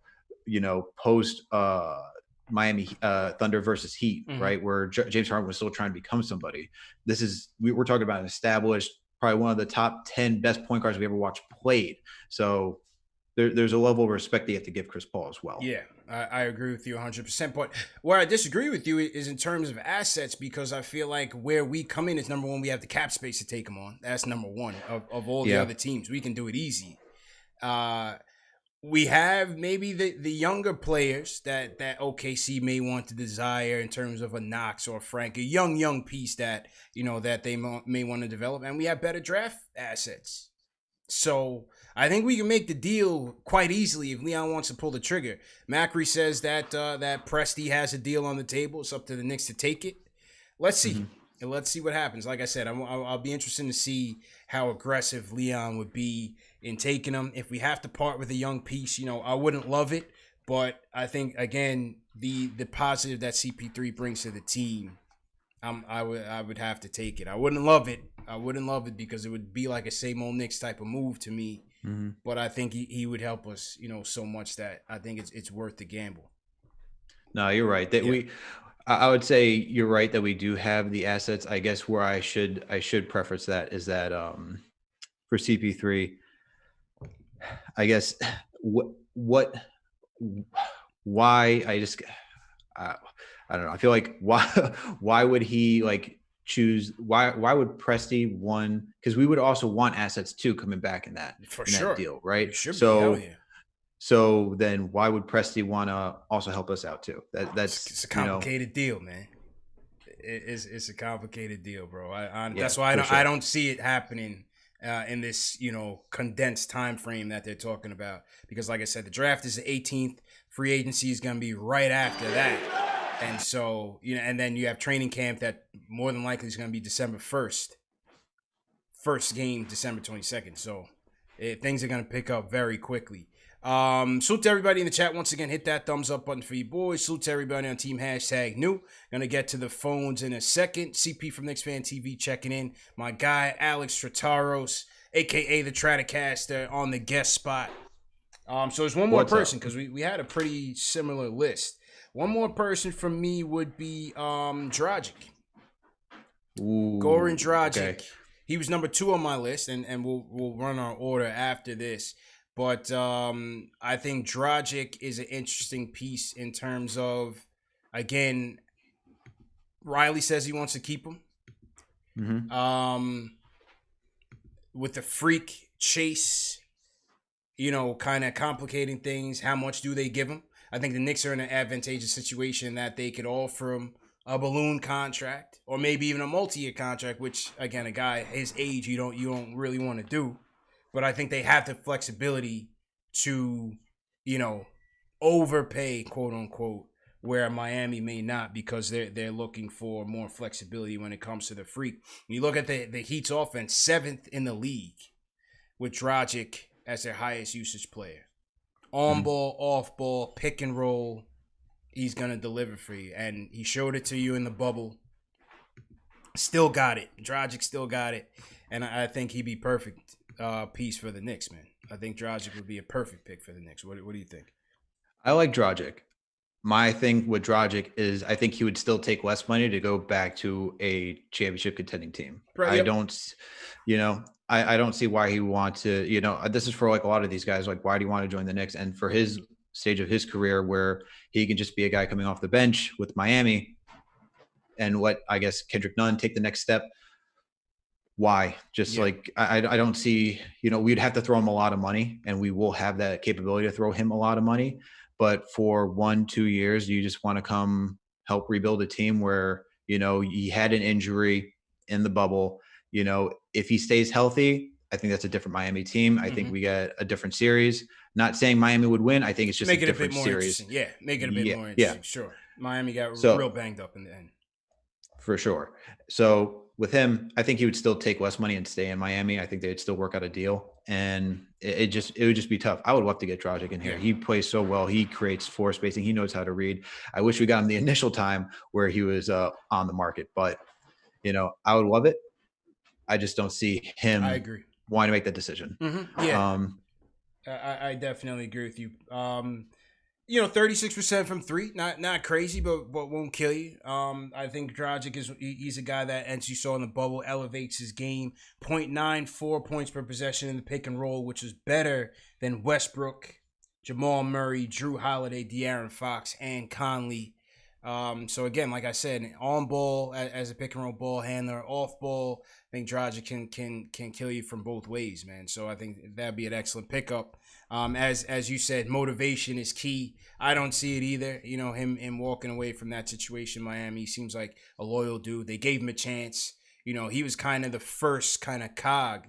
Miami Thunder versus Heat, right? Where James Harden was still trying to become somebody. We're talking about an established, probably one of the top 10 best point guards we ever watched played. So there's a level of respect that you have to give Chris Paul as well. Yeah, I agree with you 100%. But where I disagree with you is in terms of assets, because I feel like where we come in is, number one, we have the cap space to take them on. That's number one of all the other teams. We can do it easy. We have maybe the younger players that OKC may want to desire in terms of a Knox or Frank, a young piece that, that they may want to develop. And we have better draft assets. So I think we can make the deal quite easily if Leon wants to pull the trigger. Macri says that Presti has a deal on the table. It's up to the Knicks to take it. Let's see. Mm-hmm. Let's see what happens. Like I said, I'll be interested to see how aggressive Leon would be in taking them. If we have to part with a young piece, I wouldn't love it. But I think, again, the positive that CP3 brings to the team, I would have to take it. I wouldn't love it. Because it would be like a same old Knicks type of move to me. Mm-hmm. But I think he would help us, so much that I think it's worth the gamble. No, you're right. I would say you're right that we do have the assets. I guess where I should preface that is that for CP3, I guess why I don't know. I feel like why would he choose why would Presti one, because we would also want assets too coming back in that that deal, right? So then why would Presti want to also help us out too? It's a complicated deal, man. It's a complicated deal, bro. That's why I don't see it happening in this condensed time frame that they're talking about, because like I said, the draft is the 18th, free agency is going to be right after that. And so, and then you have training camp that more than likely is going to be December 1st. First game, December 22nd. So things are going to pick up very quickly. Salute to everybody in the chat. Once again, hit that thumbs up button for you boys. Salute to everybody on Team #New. Going to get to the phones in a second. CP from Knicks Fan TV checking in. My guy, Alex Trataros, a.k.a. the Tratacaster, on the guest spot. So there's one more person, because we had a pretty similar list. One more person from me would be Dragic. Goran Dragic. Okay. He was number 2 on my list, and we'll run our order after this. But I think Dragic is an interesting piece in terms of, again, Riley says he wants to keep him. Mm-hmm. With the freak chase, kind of complicating things. How much do they give him? I think the Knicks are in an advantageous situation that they could offer him a balloon contract or maybe even a multi-year contract, which, again, a guy his age you don't really want to do. But I think they have the flexibility to, overpay, quote unquote, where Miami may not, because they're looking for more flexibility when it comes to the freak. When you look at the Heat's offense, 7th in the league, with Dragic as their highest usage player. On ball, off ball, pick and roll, he's going to deliver for you. And he showed it to you in the bubble. Still got it. Dragic still got it. And I think he'd be perfect piece for the Knicks, man. I think Dragic would be a perfect pick for the Knicks. What do you think? I like Dragic. My thing with Dragic is I think he would still take less money to go back to a championship contending team. Right, I don't see why he would want to, this is for a lot of these guys, why do you want to join the Knicks? And for his stage of his career where he can just be a guy coming off the bench with Miami and let, I guess, Kendrick Nunn take the next step. Why? I don't see, we'd have to throw him a lot of money, and we will have that capability to throw him a lot of money. But for 1-2 years, you just want to come help rebuild a team where, he had an injury in the bubble. If he stays healthy, I think that's a different Miami team. I think we get a different series. Not saying Miami would win. I think it's just make a different series. Yeah, make it a bit more interesting. Yeah. Sure. Miami got real banged up in the end. For sure. So with him, I think he would still take less money and stay in Miami. I think they'd still work out a deal, and it would just be tough. I would love to get Dragic in here. He plays so well. He creates floor spacing. He knows how to read. I wish we got him the initial time where he was on the market, but I would love it. I just don't see him. I agree. Wanting to make that decision. Mm-hmm. Yeah. I definitely agree with you. 36% from three, not crazy, but won't kill you. I think Dragic he's a guy that, as you saw in the bubble, elevates his game. 0.94 points per possession in the pick and roll, which is better than Westbrook, Jamal Murray, Drew Holiday, De'Aaron Fox, and Conley. So again, like I said, on ball as a pick and roll ball handler, off ball, I think Dragic can kill you from both ways, man. So I think that'd be an excellent pickup. As you said, motivation is key. I don't see it either. Him walking away from that situation in Miami, he seems like a loyal dude. They gave him a chance. He was kind of the first kind of cog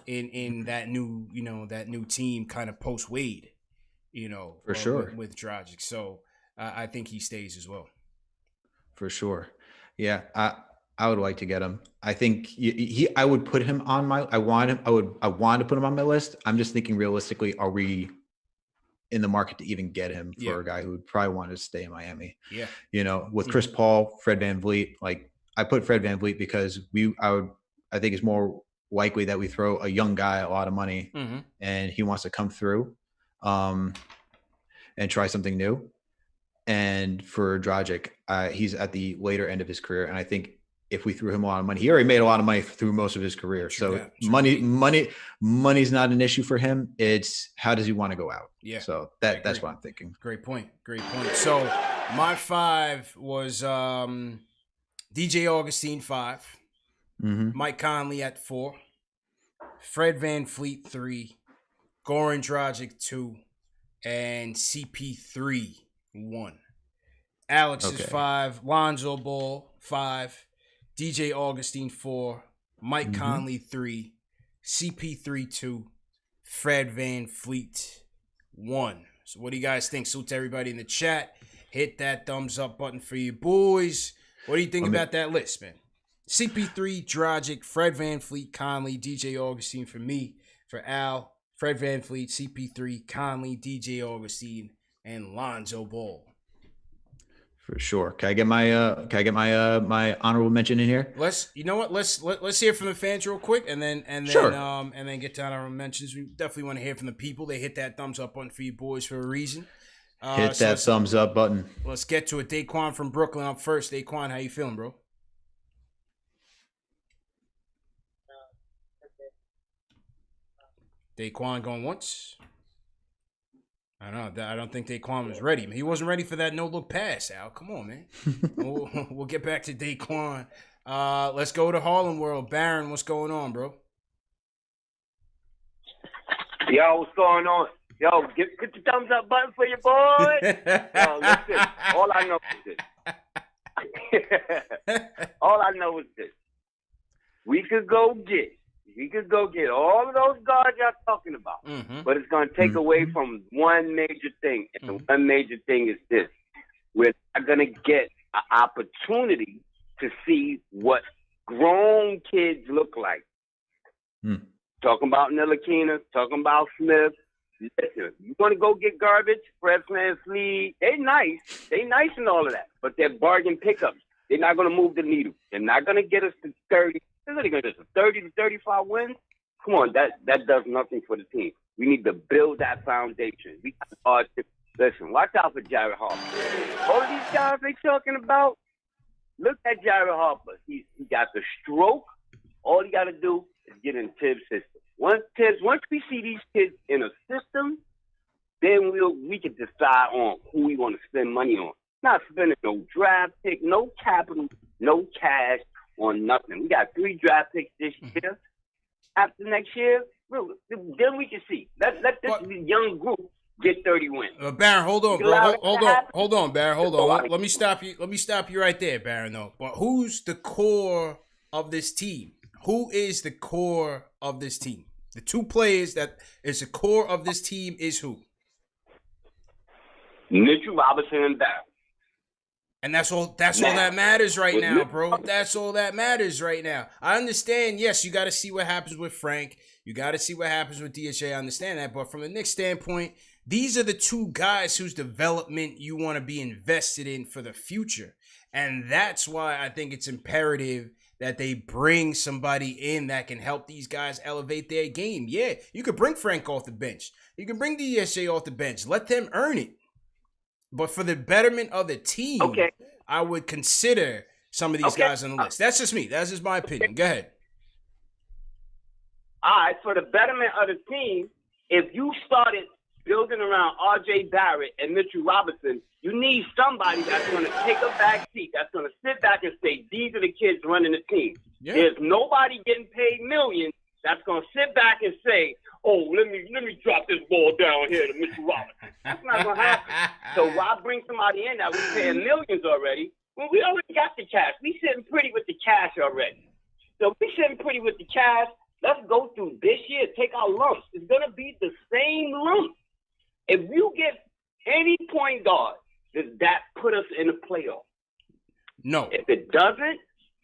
in that new team kind of post Wade. For sure with Dragic. So I think he stays as well. For sure. Yeah. I would like to get him. I think I would put him on I want to put him on my list. I'm just thinking realistically, are we in the market to even get him for a guy who would probably want to stay in Miami? Yeah. With Chris Paul, Fred VanVleet, like I put Fred VanVleet because I think it's more likely that we throw a young guy a lot of money and he wants to come through and try something new. And for Dragic, he's at the later end of his career. And I think if we threw him a lot of money, he already made a lot of money through most of his career. So money's not an issue for him. It's how does he want to go out? Yeah. So that's what I'm thinking. Great point. So my 5 was DJ Augustin 5, Mike Conley at 4, Fred VanVleet 3, Goran Dragic 2, and CP3 1. Alex is 5, Lonzo Ball 5, DJ Augustin 4, Mike Conley 3, CP3 2, Fred VanVleet 1. So what do you guys think? Salute to everybody in the chat. Hit that thumbs up button for you boys. What do you think about that list, man? CP3, Dragic, Fred VanVleet, Conley, DJ Augustin for me, for Al, Fred VanVleet, CP3, Conley, DJ Augustin, and Lonzo Ball. For sure. Can I get my my honorable mention in here? Let's hear from the fans real quick, and then sure. And then get to our mentions. We definitely want to hear from the people. They hit that thumbs up button for you boys for a reason. Hit that thumbs up button. Let's get to it. Daquan from Brooklyn up first. Daquan, how you feeling, bro? Daquan going once. I don't think Daquan was ready. He wasn't ready for that no-look pass, Al. Come on, man. We'll get back to Daquan. Let's go to Harlem World. Baron, what's going on, bro? Yo, what's going on? Yo, get the thumbs up button for your boy. Yo, listen, all I know is this. We could go get all of those guards y'all talking about. But it's going to take away from one major thing. And the one major thing is this. We're not going to get an opportunity to see what grown kids look like. Talking about Ntilikina, talking about Smith. Listen, you want to go get garbage, Fred VanVleet, they nice and all of that. But they're bargain pickups. They're not going to move the needle. They're not going to get us to 30. They're going to get us to 30 to 35 wins. Come on, that does nothing for the team. We need to build that foundation. Listen, watch out for Jared Harper. All of these guys they talking about, look at Jared Harper. He got the stroke. All he got to do is get in Tibbs' system. Once we see these kids in a system, then we can decide on who we want to spend money on. Not spending no draft pick, no capital, no cash on nothing. We got 3 draft picks this year. After next year, then we can see. Let this young group get 30 wins. Baron, hold on, bro. Hold on, Baron. Hold on. Let me stop you right there, Baron. Though, but who's the core of this team? Who is the core of this team? The 2 players that is the core of this team is who? Mitchell Robinson and Barron. And that's all that matters right now, bro. That's all that matters right now. I understand, yes, you got to see what happens with Frank. You got to see what happens with DHA. I understand that. But from the Knicks standpoint, these are the 2 guys whose development you want to be invested in for the future. And that's why I think it's imperative that they bring somebody in that can help these guys elevate their game. Yeah, you could bring Frank off the bench. You can bring DSJ off the bench. Let them earn it. But for the betterment of the team, I would consider some of these guys on the list. That's just me. That's just my opinion. Go ahead. All right, for the betterment of the team, if you started building around R.J. Barrett and Mitchell Robinson, you need somebody that's going to take a back seat, that's going to sit back and say, these are the kids running the team. Yeah. There's nobody getting paid millions that's going to sit back and say, oh, let me drop this ball down here to Mitchell Robinson. That's not going to happen. So why bring somebody in that we're paying millions already when we already got the cash? We sitting pretty with the cash already. So we sitting pretty with the cash. Let's go through this year, take our lumps. It's going to be the same lump. If you get any point guard, does that put us in the playoff? No. If it doesn't,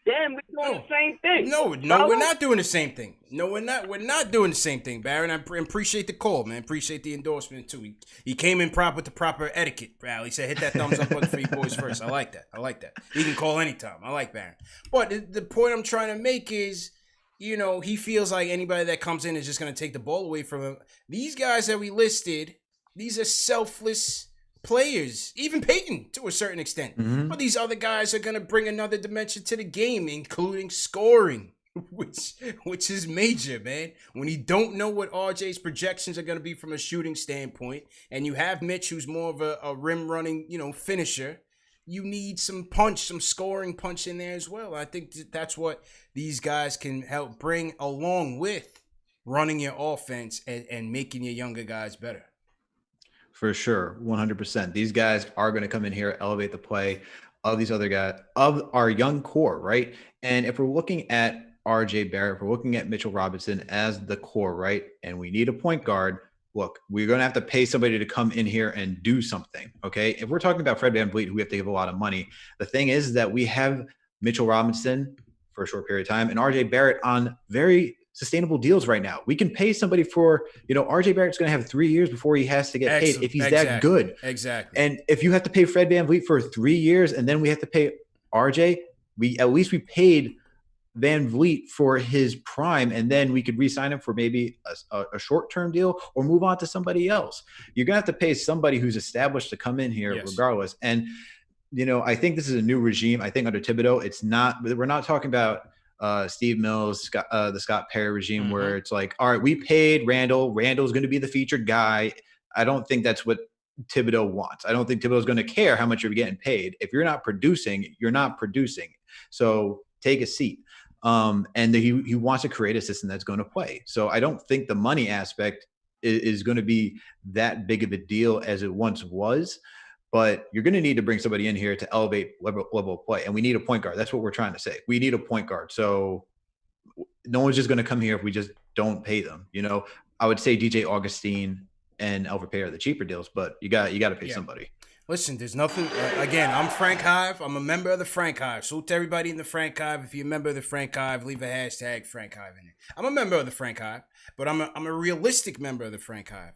then we're doing the same thing. No, we're not doing the same thing. No, we're not. We're not doing the same thing, Baron. I appreciate the call, man. Appreciate the endorsement, too. He came in with the proper etiquette, Al. He said, hit that thumbs up button for you boys first. I like that. He can call anytime. I like Baron. But the point I'm trying to make is, he feels like anybody that comes in is just going to take the ball away from him. These guys that we listed, these are selfless players. Even Payton, to a certain extent. Mm-hmm. But these other guys are going to bring another dimension to the game, including scoring, which is major, man. When you don't know what RJ's projections are going to be from a shooting standpoint, and you have Mitch, who's more of a rim-running, finisher, you need some scoring punch in there as well. I think that's what these guys can help bring, along with running your offense and making your younger guys better. For sure, 100%. These guys are going to come in here, elevate the play of these other guys, of our young core, right? And if we're looking at RJ Barrett, if we're looking at Mitchell Robinson as the core, right? And we need a point guard. Look, we're going to have to pay somebody to come in here and do something, okay? If we're talking about Fred VanVleet, who we have to give a lot of money, the thing is that we have Mitchell Robinson for a short period of time and RJ Barrett on very sustainable deals right now. We can pay somebody for, RJ Barrett's going to have 3 years before he has to get paid if he's that good. Exactly. And if you have to pay Fred VanVleet for 3 years and then we have to pay RJ, we paid VanVleet for his prime, and then we could re-sign him for maybe a short-term deal or move on to somebody else. You're going to have to pay somebody who's established to come in here regardless. And, I think this is a new regime. I think under Thibodeau, we're not talking about Steve Mills, the Scott Perry regime, where it's like, all right, we paid Randall. Randall's going to be the featured guy. I don't think that's what Thibodeau wants. I don't think Thibodeau's going to care how much you're getting paid. If you're not producing, you're not producing. So take a seat. And he wants to create a system that's going to play. So I don't think the money aspect is going to be that big of a deal as it once was. But you're going to need to bring somebody in here to elevate level of play. And we need a point guard. That's what we're trying to say. We need a point guard. So no one's just going to come here if we just don't pay them. I would say DJ Augustin and Elfrid Payton are the cheaper deals, but you got to pay somebody. Listen, there's nothing. Again, I'm Frank Hive. I'm a member of the Frank Hive. Salute to everybody in the Frank Hive. If you're a member of the Frank Hive, leave a hashtag Frank Hive in it. I'm a member of the Frank Hive, but I'm a realistic member of the Frank Hive.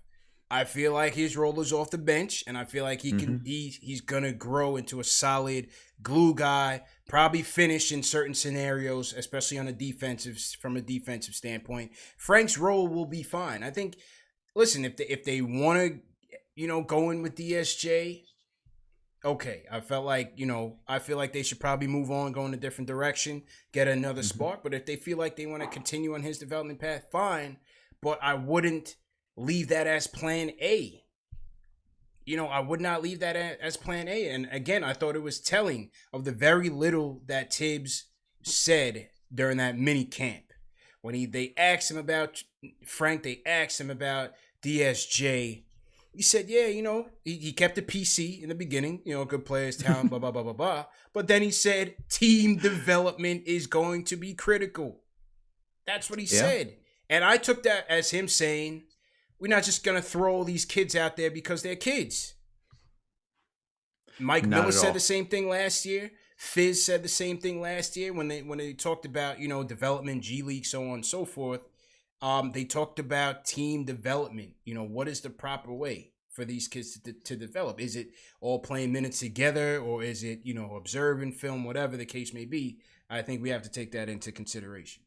I feel like his role is off the bench, and I feel like he's gonna grow into a solid glue guy. Probably finish in certain scenarios, especially on from a defensive standpoint. Frank's role will be fine. I think. Listen, if they want to, go in with DSJ. Okay, I feel like they should probably move on, go in a different direction, get another spark. But if they feel like they want to continue on his development path, fine. But I wouldn't leave that as plan A. I would not leave that as plan A. And again, I thought it was telling of the very little that Tibbs said during that mini camp. When they asked him about Frank, they asked him about DSJ. He said, yeah, he kept it PC in the beginning, good players, talent, blah, blah, blah, blah, blah. But then he said, team development is going to be critical. That's what he said. And I took that as him saying, we're not just going to throw all these kids out there because they're kids. Mike Miller said the same thing last year. Fizz said the same thing last year when they talked about, development, G League, so on and so forth. They talked about team development. What is the proper way for these kids to develop? Is it all playing minutes together, or is it, observing film, whatever the case may be? I think we have to take that into consideration.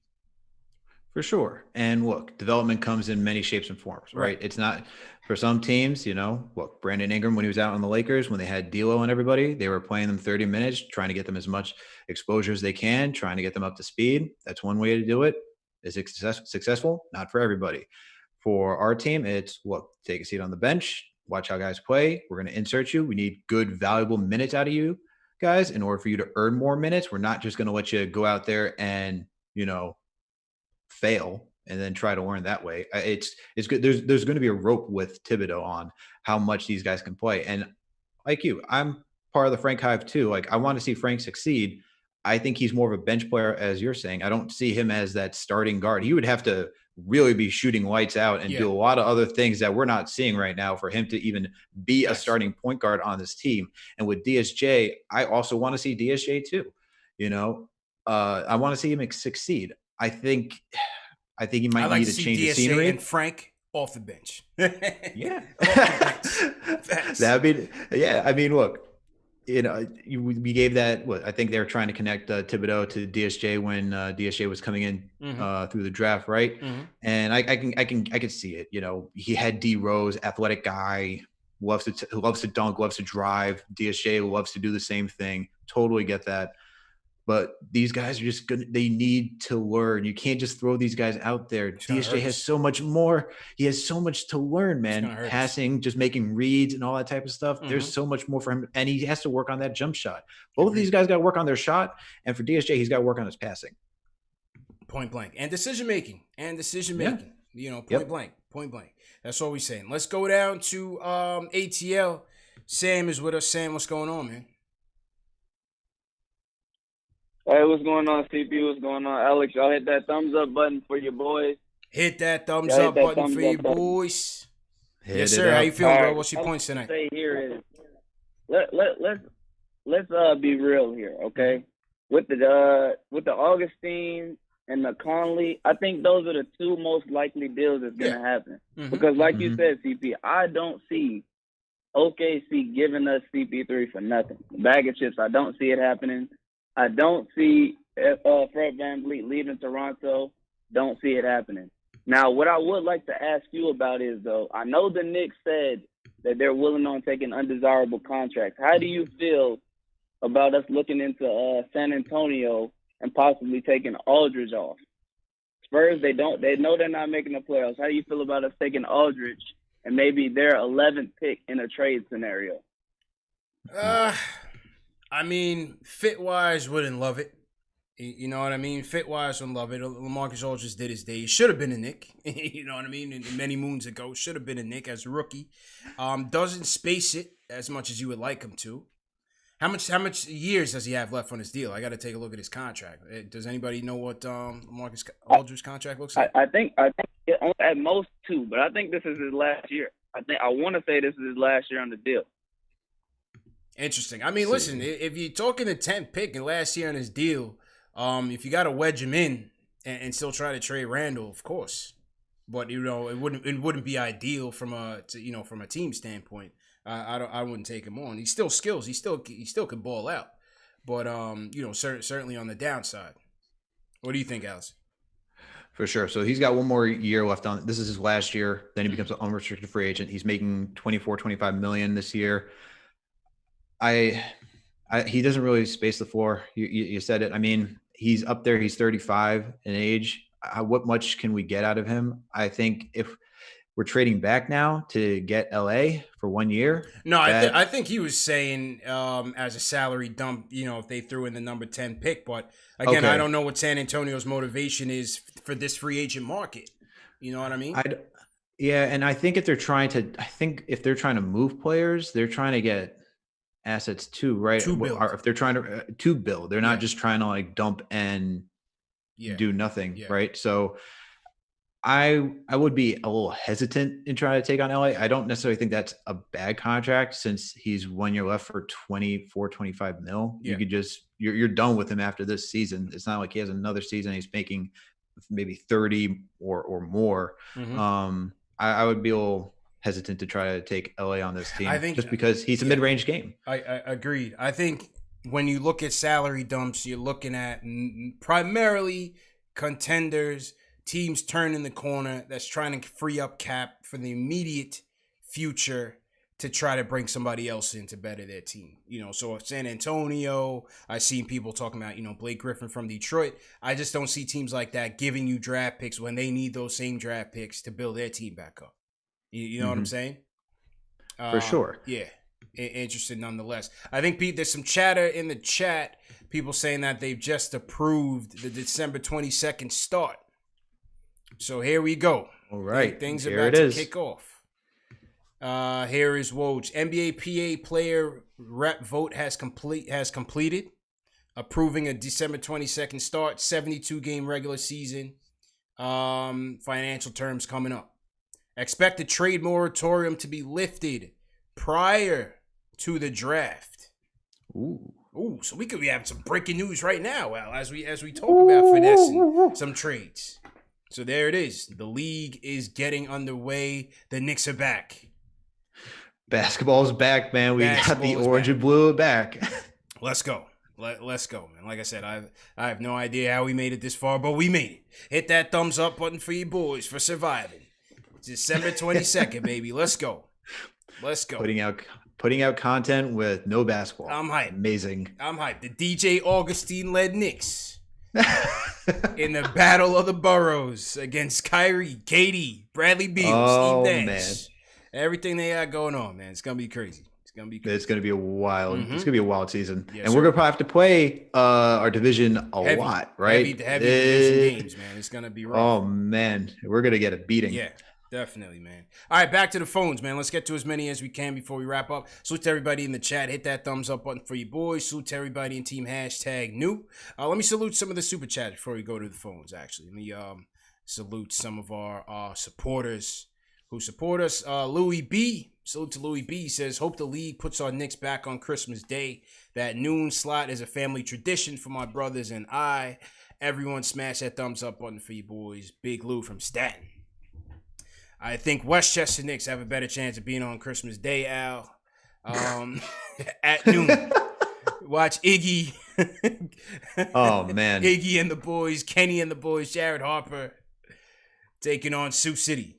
For sure. And look, development comes in many shapes and forms, right? It's not for some teams, look, Brandon Ingram, when he was out on the Lakers, when they had D'Lo and everybody, they were playing them 30 minutes, trying to get them as much exposure as they can, trying to get them up to speed. That's one way to do it. Is it successful? Not for everybody. For our team, it's, look, take a seat on the bench, watch how guys play. We're going to insert you. We need good, valuable minutes out of you guys in order for you to earn more minutes. We're not just going to let you go out there and, fail and then try to learn that way. It's good. There's going to be a rope with Thibodeau on how much these guys can play. And like you, I'm part of the Frank Hive too. Like, I want to see Frank succeed. I think he's more of a bench player, as you're saying. I don't see him as that starting guard. He would have to really be shooting lights out and do a lot of other things that we're not seeing right now for him to even be a starting point guard on this team. And with DSJ, I also want to see DSJ too. I want to see him succeed. I think he might need to change the scenery. And Frank off the bench. Yeah. That'd be, yeah. I mean, look, we gave that, I think they were trying to connect Thibodeau to DSJ when DSJ was coming in through the draft, right? Mm-hmm. And I can see it. He had D Rose, athletic guy, loves to dunk, loves to drive. DSJ loves to do the same thing. Totally get that. But these guys are just good. They need to learn. You can't just throw these guys out there. DSJ has so much more. He has so much to learn, man. Passing, just making reads and all that type of stuff. Mm-hmm. There's so much more for him. And he has to work on that jump shot. Both of these guys got to work on their shot. And for DSJ, he's got to work on his passing. Point blank. And decision making. Yeah. Point blank. That's all we're saying. Let's go down to ATL. Sam is with us. Sam, what's going on, man? Hey, what's going on, CP? What's going on, Alex? Y'all hit that thumbs up button for your boys. Hit that thumbs up button for your boys. Yes, sir. How you feeling, bro? What's your points tonight? Say here is let's be real here, okay? With the Augustin and the Conley, I think those are the two most likely deals that's gonna happen. Mm-hmm. Because like you said, CP, I don't see OKC giving us CP3 for nothing. Bag of chips, I don't see it happening. I don't see Fred VanVleet leaving Toronto. Don't see it happening. Now, what I would like to ask you about is, though, I know the Knicks said that they're willing on taking undesirable contracts. How do you feel about us looking into San Antonio and possibly taking Aldridge off? Spurs, they know they're not making the playoffs. How do you feel about us taking Aldridge and maybe their 11th pick in a trade scenario? I mean, fit-wise, wouldn't love it. You know what I mean? Fit-wise, wouldn't love it. LaMarcus Aldridge did his day. He should have been a Knick. You know what I mean? And many moons ago, should have been a Knick as a rookie. Doesn't space it as much as you would like him to. How much years does he have left on his deal? I got to take a look at his contract. Does anybody know what LaMarcus Aldridge's contract looks like? I think at most 2, but I think this is his last year. I want to say this is his last year on the deal. Interesting. I mean, listen, if you're talking the 10th pick and last year on his deal, if you got to wedge him in and still try to trade Randall, of course. But it wouldn't be ideal from a team standpoint. I wouldn't take him on. He's still skills. He still could ball out. But certainly on the downside. What do you think, Alex? For sure. So he's got one more year left on. This is his last year. Then he becomes an unrestricted free agent. He's making $24-25 million this year. He doesn't really space the floor. You said it. I mean, he's up there. He's 35 in age. What much can we get out of him? I think if we're trading back now to get LA for 1 year. No, I think he was saying as a salary dump, if they threw in the number 10 pick. But again, I don't know what San Antonio's motivation is for this free agent market. You know what I mean? Yeah, and I think if they're trying to move players, they're trying to get assets too, right? Or if they're trying to build, they're not just trying to like dump and do nothing, right? So I would be a little hesitant in trying to take on LA. I don't necessarily think that's a bad contract since he's 1 year left for $24-25 million. You could just you're done with him after this season. It's not like he has another season. He's making maybe 30 or more. Mm-hmm. I would be a little hesitant to try to take LA on this team. I think just because he's a mid-range game. I agreed. I think when you look at salary dumps, you're looking at primarily contenders teams turning the corner that's trying to free up cap for the immediate future to try to bring somebody else in to better their team. So if San Antonio, I've seen people talking about, Blake Griffin from Detroit. I just don't see teams like that giving you draft picks when they need those same draft picks to build their team back up. You know what I'm saying? For sure. Yeah. Interested nonetheless. I think, Pete, there's some chatter in the chat, people saying that they've just approved the December 22nd start. So here we go. All right. Things are about to kick off. Here is Woj. NBA PA player rep vote has completed, approving a December 22nd start, 72-game regular season. Financial terms coming up. Expect the trade moratorium to be lifted prior to the draft. Ooh, so we could be having some breaking news right now, Al, as we talk about finessing some trades. So there it is. The league is getting underway. The Knicks are back. Basketball's back, man. We got the orange and blue back. Let's go. Let's go, man. Like I said, I have no idea how we made it this far, but we made it. Hit that thumbs up button for you boys for surviving. December 22nd, baby. Let's go. Let's go. Putting out content with no basketball. I'm hyped. Amazing. I'm hyped. The DJ Augustin led Knicks in the battle of the boroughs against Kyrie, KD, Bradley Beal, Steve Nash. Everything they got going on, man. It's gonna be crazy. It's gonna be a wild. It's gonna be a wild season, yes, and we're gonna probably have to play our division a lot, right? Heavy division games, man. It's gonna be rough. Oh man, we're gonna get a beating. Yeah, definitely, man. All right, back to the phones, man. Let's get to as many as we can before we wrap up. Salute to everybody in the chat. Hit that thumbs up button for you boys. Salute to everybody in team #new. Let me salute some of the super chat before we go to the phones. Actually, let me salute some of our supporters who support us. Louis B. Salute to Louis B. He says, hope the league puts our Knicks back on Christmas Day. That noon slot is a family tradition for my brothers and I. Everyone smash that thumbs up button for you boys. Big Lou from Staten. I think Westchester Knicks have a better chance of being on Christmas Day, Al. At noon. Watch Iggy. Oh, man. Iggy and the boys, Kenny and the boys, Jared Harper taking on Sioux City.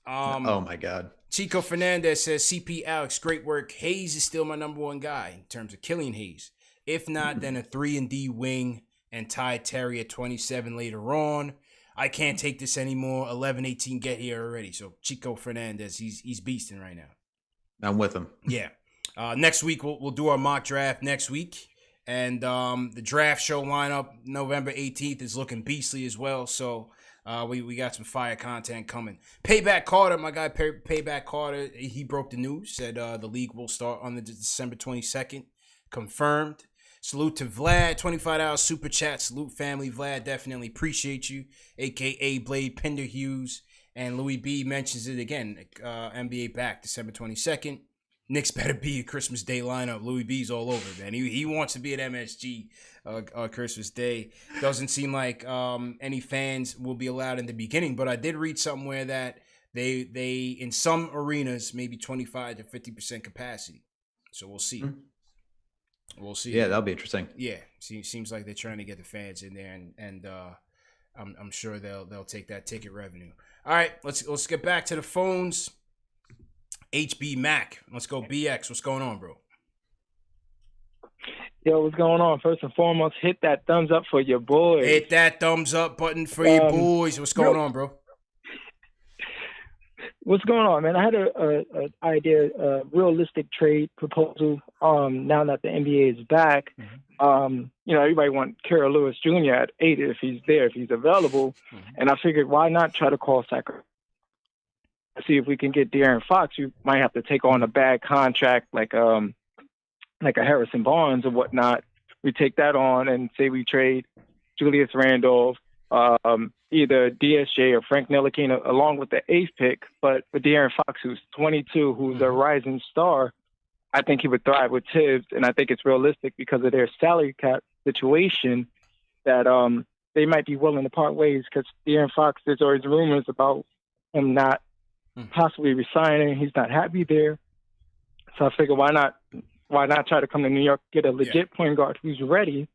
Oh my God. Chico Fernandez says, CP Alex, great work. Hayes is still my number one guy in terms of Killian Hayes. If not, then a 3-and-D wing and Ty Terry at 27 later on. I can't take this anymore. 11-18 get here already. So Chico Fernandez, he's beasting right now. I'm with him. Yeah. Next week we'll do our mock draft next week. And the draft show lineup November 18th is looking beastly as well. So we got some fire content coming. Payback Carter, my guy Payback Carter, he broke the news, said the league will start on the December 22nd. Confirmed. Salute to Vlad, $25 super chat. Salute family, Vlad, definitely appreciate you. AKA Blade Pinder Hughes. And Louis B mentions it again. NBA back December 22nd. Knicks better be a Christmas Day lineup. Louis B's all over, man. He wants to be at MSG Christmas Day. Doesn't seem like any fans will be allowed in the beginning, but I did read somewhere that they in some arenas maybe 25 to 50% capacity. So we'll see. We'll see. Yeah, that'll be interesting. Yeah, seems like they're trying to get the fans in there, and I'm sure they'll take that ticket revenue. All right, let's get back to the phones. HB Mac. Let's go BX. What's going on, bro? Yo, what's going on? First and foremost, hit that thumbs up for your boys. Hit that thumbs up button for your boys. What's going on, bro? What's going on, man? I had a idea, a realistic trade proposal. Now that the NBA is back, everybody wants Carol Lewis Jr. at 8 if he's there, if he's available. And I figured, why not try to call Sacramento? See if we can get De'Aaron Fox. You might have to take on a bad contract like a Harrison Barnes or whatnot. We take that on and say we trade Julius Randle, either DSJ or Frank Ntilikina along with the 8th pick. But for De'Aaron Fox, who's 22, who's a rising star, I think he would thrive with Tibbs, and I think it's realistic because of their salary cap situation that they might be willing to part ways because De'Aaron Fox, there's always rumors about him not possibly resigning. He's not happy there. So I figure why not try to come to New York, get a legit point guard who's ready,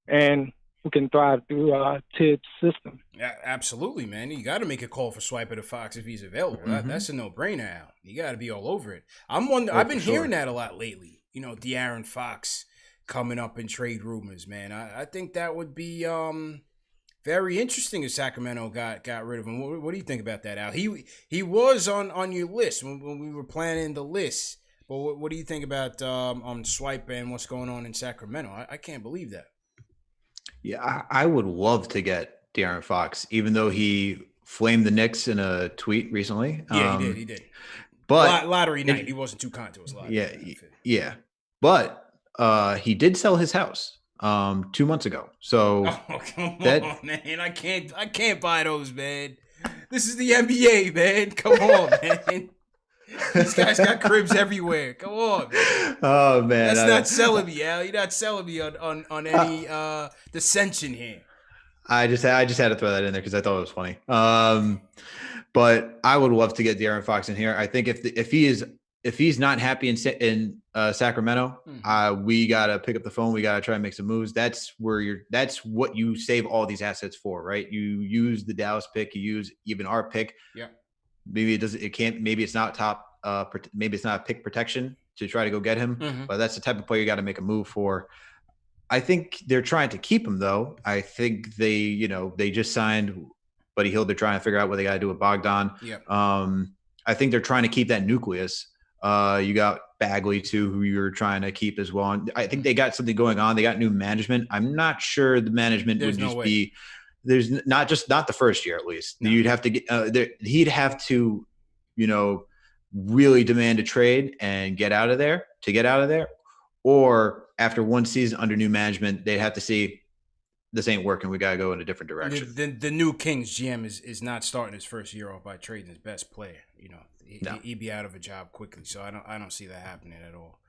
and who can thrive through Tibbs' system. Yeah, absolutely, man. You got to make a call for Swiper to Fox if he's available. That's a no-brainer, Al. You got to be all over it. I've been hearing that a lot lately. De'Aaron Fox coming up in trade rumors, man. I think that would be very interesting if Sacramento got rid of him. What do you think about that, Al? He was on your list when we were planning the list. But what do you think about Swiper and what's going on in Sacramento? I can't believe that. Yeah, I would love to get De'Aaron Fox, even though he flamed the Knicks in a tweet recently. Yeah, he did. But lottery night, he wasn't too kind to us. Yeah. But he did sell his house 2 months ago. So come on, man. I can't buy those, man. This is the NBA, man. Come on, man. These guys got cribs everywhere. Come on, man. Oh man, that's not selling me, Al. You're not selling me on any dissension here. I just had to throw that in there because I thought it was funny. But I would love to get De'Aaron Fox in here. I think if he's not happy in Sacramento, we gotta pick up the phone. We gotta try and make some moves. That's what you save all these assets for, right? You use the Dallas pick, you use even our pick. Yeah. Maybe maybe it's not maybe it's not pick protection to try to go get him, but that's the type of player you got to make a move for. I think they're trying to keep him though. I think they just signed Buddy Hield. They're trying to figure out what they got to do with Bogdan. Yeah. I think they're trying to keep that nucleus. You got Bagley too, who you're trying to keep as well. And I think they got something going on. They got new management. I'm not sure the management would just be. There's not the first year, at least. No. You'd have to get he'd have to, really demand a trade and get out of there, or after one season under new management, they'd have to see this ain't working. We got to go in a different direction. The new Kings GM is not starting his first year off by trading his best player. He'd be out of a job quickly. So I don't see that happening at all.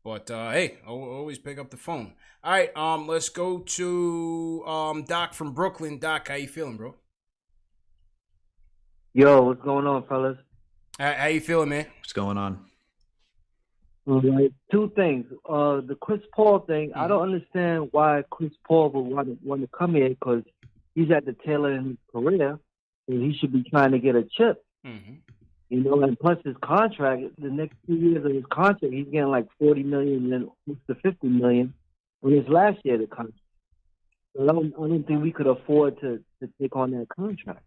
But, hey, always pick up the phone. All right, let's go to Doc from Brooklyn. Doc, how you feeling, bro? Yo, what's going on, fellas? How you feeling, man? What's going on? All right. Two things. The Chris Paul thing, I don't understand why Chris Paul would want to come here because he's at the tail end of his career, and he should be trying to get a chip. Mm-hmm. And plus his contract, the next 2 years of his contract, he's getting like $40 million and close to $50 million on his last year of the contract. So I don't think we could afford to take on that contract.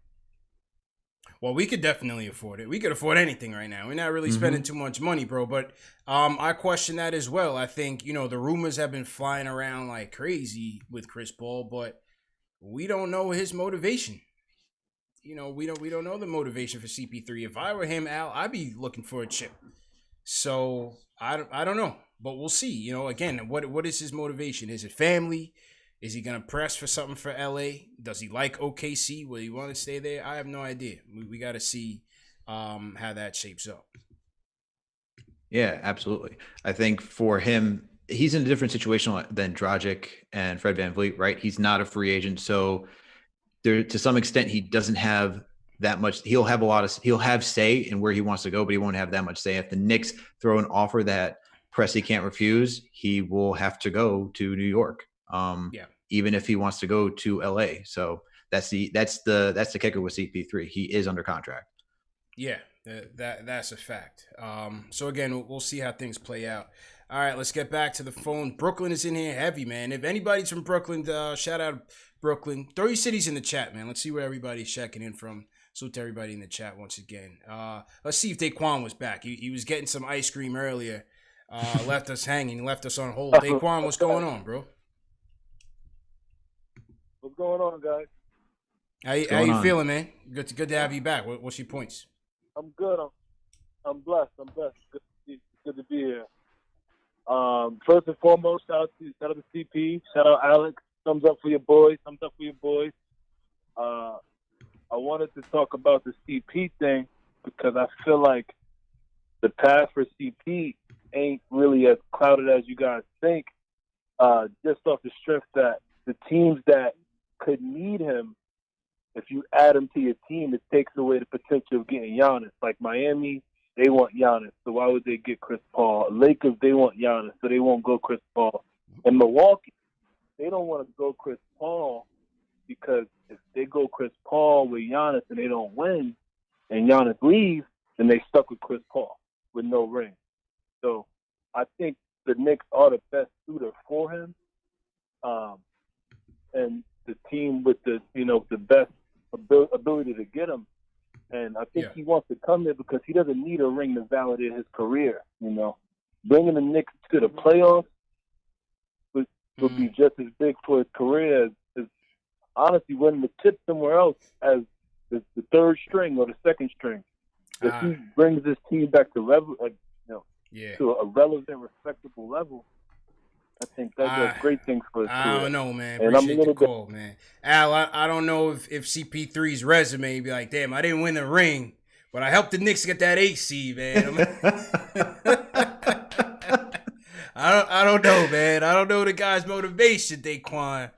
Well, we could definitely afford it. We could afford anything right now. We're not really spending too much money, bro. But I question that as well. I think, the rumors have been flying around like crazy with Chris Paul, but we don't know his motivation. We don't know the motivation for CP3. If I were him, Al, I'd be looking for a chip. So I don't know, but we'll see. Again, what is his motivation? Is it family? Is he gonna press for something for LA? Does he like OKC? Will he want to stay there? I have no idea. We got to see how that shapes up. Yeah, absolutely. I think for him, he's in a different situation than Dragic and Fred VanVleet, right? He's not a free agent, so. There, to some extent, he doesn't have that much. He'll have say in where he wants to go, but he won't have that much say. If the Knicks throw an offer that Presti can't refuse, he will have to go to New York. Even if he wants to go to LA. So that's the kicker with CP3. He is under contract. Yeah, that's a fact. So again, we'll see how things play out. All right, let's get back to the phone. Brooklyn is in here heavy, man. If anybody's from Brooklyn, shout out Brooklyn. Throw your cities in the chat, man. Let's see where everybody's checking in from. Salute to everybody in the chat once again. Let's see if Daquan was back. He was getting some ice cream earlier. Left us hanging. Left us on hold. Daquan, what's going on, bro? What's going on, guys? How you feeling, man? Good to have you back. What's your points? I'm good. I'm blessed. Good to be here. First and foremost, shout out to CP. Shout out Alex. Thumbs up for your boys. I wanted to talk about the CP thing because I feel like the path for CP ain't really as clouded as you guys think. Just off the strength that the teams that could need him, if you add him to your team, it takes away the potential of getting Giannis. Like Miami, they want Giannis, so why would they get Chris Paul? Lakers, they want Giannis, so they won't go Chris Paul. And Milwaukee, they don't want to go Chris Paul because if they go Chris Paul with Giannis and they don't win, and Giannis leaves, then they stuck with Chris Paul with no ring. So I think the Knicks are the best suitor for him, and the team with the best ability to get him. And I think he wants to come there because he doesn't need a ring to validate his career. Bringing the Knicks to the playoffs would be just as big for his career as honestly winning the tip somewhere else as the third string or the second string. If he brings this team back to to a relevant, respectable level, I think that's a great thing for his career. I don't know, man. And Appreciate the call, man. Al, I don't know if CP3's resume be like, damn, I didn't win the ring, but I helped the Knicks get that 8 seed, man. I don't know, man. I don't know the guy's motivation, Daquan,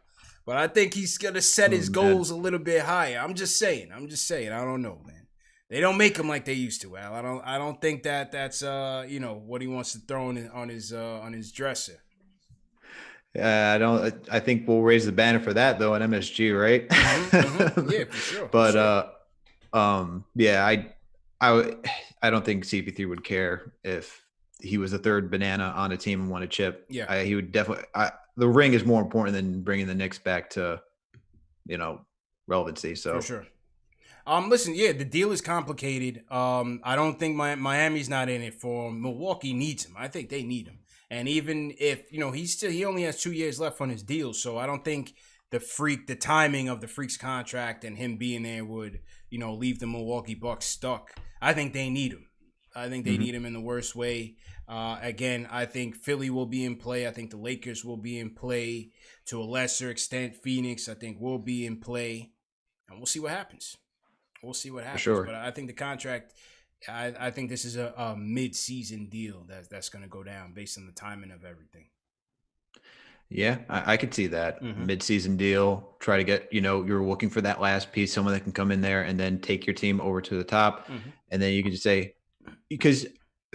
but I think he's gonna set his goals a little bit higher. I'm just saying. I don't know, man. They don't make him like they used to, Al. I don't think that's what he wants to throw on his dresser. I think we'll raise the banner for that though at MSG, right? Mm-hmm. Yeah, for sure. But I don't think CP3 would care if he was the third banana on a team and won a chip. Yeah, he would definitely. The ring is more important than bringing the Knicks back to, relevancy. So for sure. Listen, the deal is complicated. I don't think Miami's not in it for him. Milwaukee needs him. I think they need him. And even if, he only has 2 years left on his deal. So I don't think the timing of the Freak's contract and him being there would, leave the Milwaukee Bucks stuck. I think they need him. I think they need him in the worst way. Again, I think Philly will be in play. I think the Lakers will be in play. To a lesser extent, Phoenix, I think, will be in play. And we'll see what happens. For sure. But I think the contract, I think this is a mid-season deal that's going to go down based on the timing of everything. Yeah, I could see that. Mid-season deal, try to get, you're looking for that last piece, someone that can come in there and then take your team over to the top. And then you can just say, because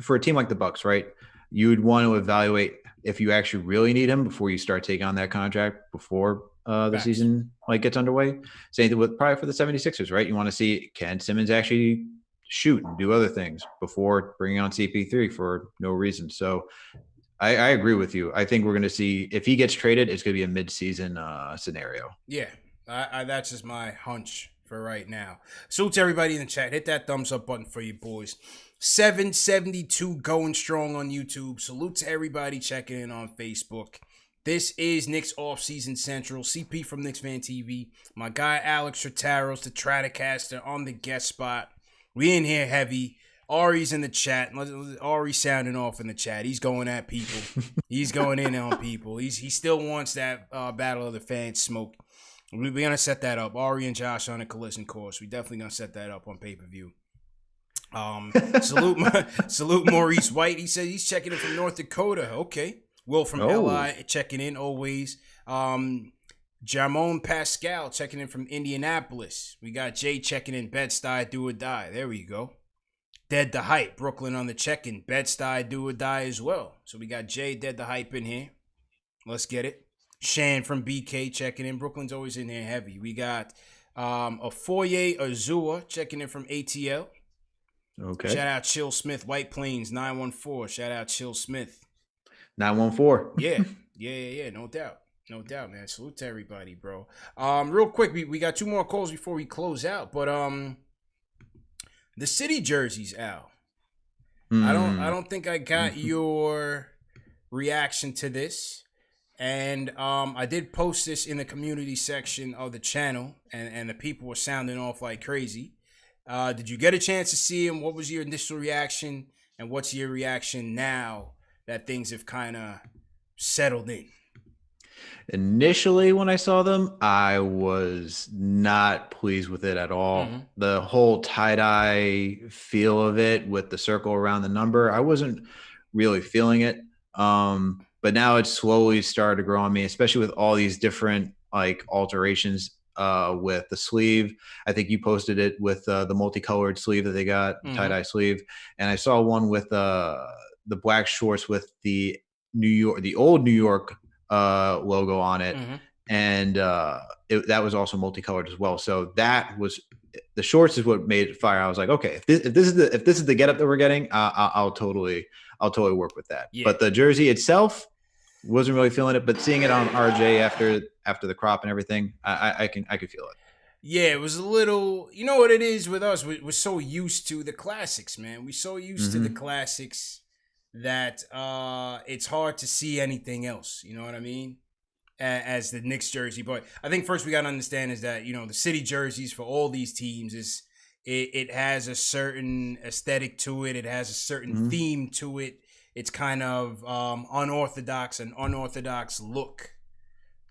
for a team like the Bucks, right, you would want to evaluate if you actually really need him before you start taking on that contract before the season gets underway. Same thing with probably for the 76ers, right? You want to see, can Simmons actually shoot and do other things before bringing on CP3 for no reason. So I agree with you. I think we're going to see, if he gets traded, it's going to be a mid-season scenario. Yeah, that's just my hunch for right now. Salute to everybody in the chat. Hit that thumbs up button for you boys. 772 going strong on YouTube. Salute to everybody checking in on Facebook. This is Knicks Offseason Central. CP from KnicksFanTV. My guy Alex Trataros, the Tratacaster, on the guest spot. We in here heavy. Ari's in the chat. Ari sounding off in the chat. He's going at people. He's going in on people. He still wants that Battle of the Fans smoke. We're going to set that up. Ari and Josh on a collision course. We definitely going to set that up on pay-per-view. Salute Maurice White. He said he's checking in from North Dakota. Okay. Will from LI checking in always. Jamon Pascal checking in from Indianapolis. We got Jay checking in. Bed-Stuy, do or die. There we go. Dead the Hype. Brooklyn on the check-in. Bed-Stuy, do or die as well. So we got Jay, Dead the Hype in here. Let's get it. Shan from BK checking in. Brooklyn's always in there heavy. We got Ofoye Azua checking in from ATL. Okay. Shout out Chill Smith. White Plains 914. Shout out Chill Smith. 914. Yeah. No doubt, man. Salute to everybody, bro. Real quick, we got 2 more calls before we close out. But the city jerseys, Al. I don't think I got your reaction to this. And I did post this in the community section of the channel, and the people were sounding off like crazy. Did you get a chance to see him? What was your initial reaction? And what's your reaction now that things have kind of settled in? Initially, when I saw them, I was not pleased with it at all. The whole tie-dye feel of it with the circle around the number, I wasn't really feeling it. But now it's slowly started to grow on me, especially with all these different alterations with the sleeve. I think you posted it with the multicolored sleeve that they got, tie-dye sleeve. And I saw one with the black shorts with the old New York logo on it. And that was also multicolored as well. So that was the shorts is what made it fire. I was like, okay, if this is the getup that we're getting, I'll totally work with that. Yeah. But the jersey itself wasn't really feeling it. But seeing it on RJ after the crop and everything, I could feel it. Yeah, it was a little. You know what it is with us? We're so used to the classics, man. We're so used to the classics that it's hard to see anything else. You know what I mean? As the Knicks jersey. But I think first we got to understand is that, the city jerseys for all these teams is it has a certain aesthetic to it. It has a certain theme to it. It's kind of an unorthodox look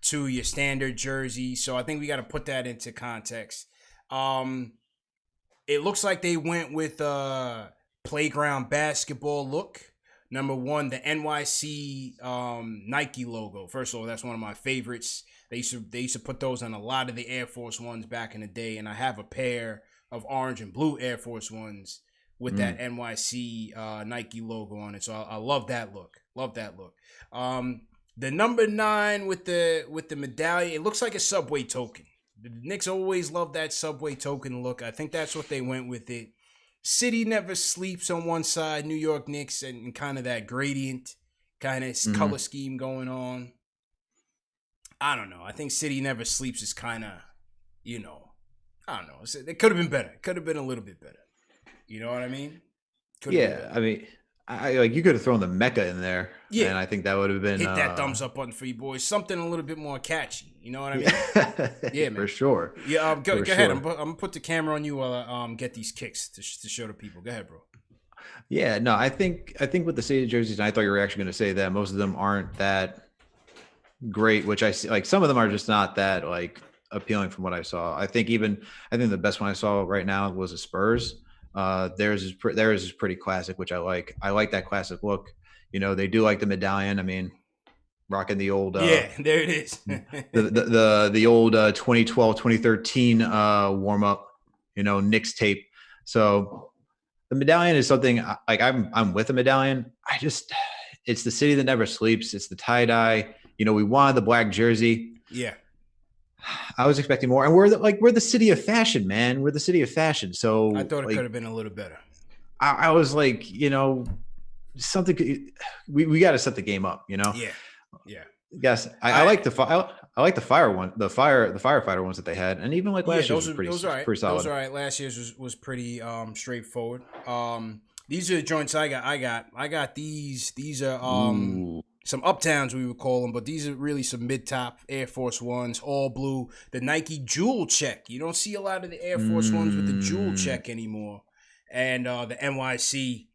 to your standard jersey. So I think we got to put that into context. It looks like they went with a playground basketball look. Number one, the NYC Nike logo. First of all, that's one of my favorites. They used to put those on a lot of the Air Force Ones back in the day, and I have a pair of orange and blue Air Force Ones with that NYC Nike logo on it. So I love that look. The number 9 with the medallion, it looks like a Subway token. The Knicks always love that Subway token look. I think that's what they went with it. City never sleeps on one side, New York Knicks, and kind of that gradient kind of color scheme going on. I don't know. I think City never sleeps is kind of, I don't know. It could have been better. It could have been a little bit better. You know what I mean? I mean, you could have thrown the Mecca in there. Yeah. And I think that would have been... Hit that thumbs up button for you boys. Something a little bit more catchy. You know what I mean? Yeah, man. For sure. Yeah, go ahead. I'm going to put the camera on you while I get these kicks to show the people. Go ahead, bro. Yeah, no, I think with the city jerseys, and I thought you were actually going to say that most of them aren't that great, which I see. Like, some of them are just not that, like, appealing from what I saw. I think the best one I saw right now was the Spurs. Theirs is pretty classic, which I like. I like that classic look. They do like the medallion. I mean, rocking the old there it is. the old 2012, 2013 warm up, Knicks tape. So the medallion is something like I'm with a medallion. It's the city that never sleeps. It's the tie dye. We wanted the black jersey. Yeah. I was expecting more, and we're the city of fashion, man. We're the city of fashion. So I thought it could have been a little better. I was like, something. We got to set the game up, Yeah. Yes, I like the fire one, the firefighter ones that they had, and even like last year's was pretty solid. Those are all right. Last year's was pretty straightforward. These are the joints I got these. These are some Uptowns, we would call them, but these are really some mid-top Air Force Ones, all blue. The Nike jewel check. You don't see a lot of the Air Force Ones with the jewel check anymore. And the NYC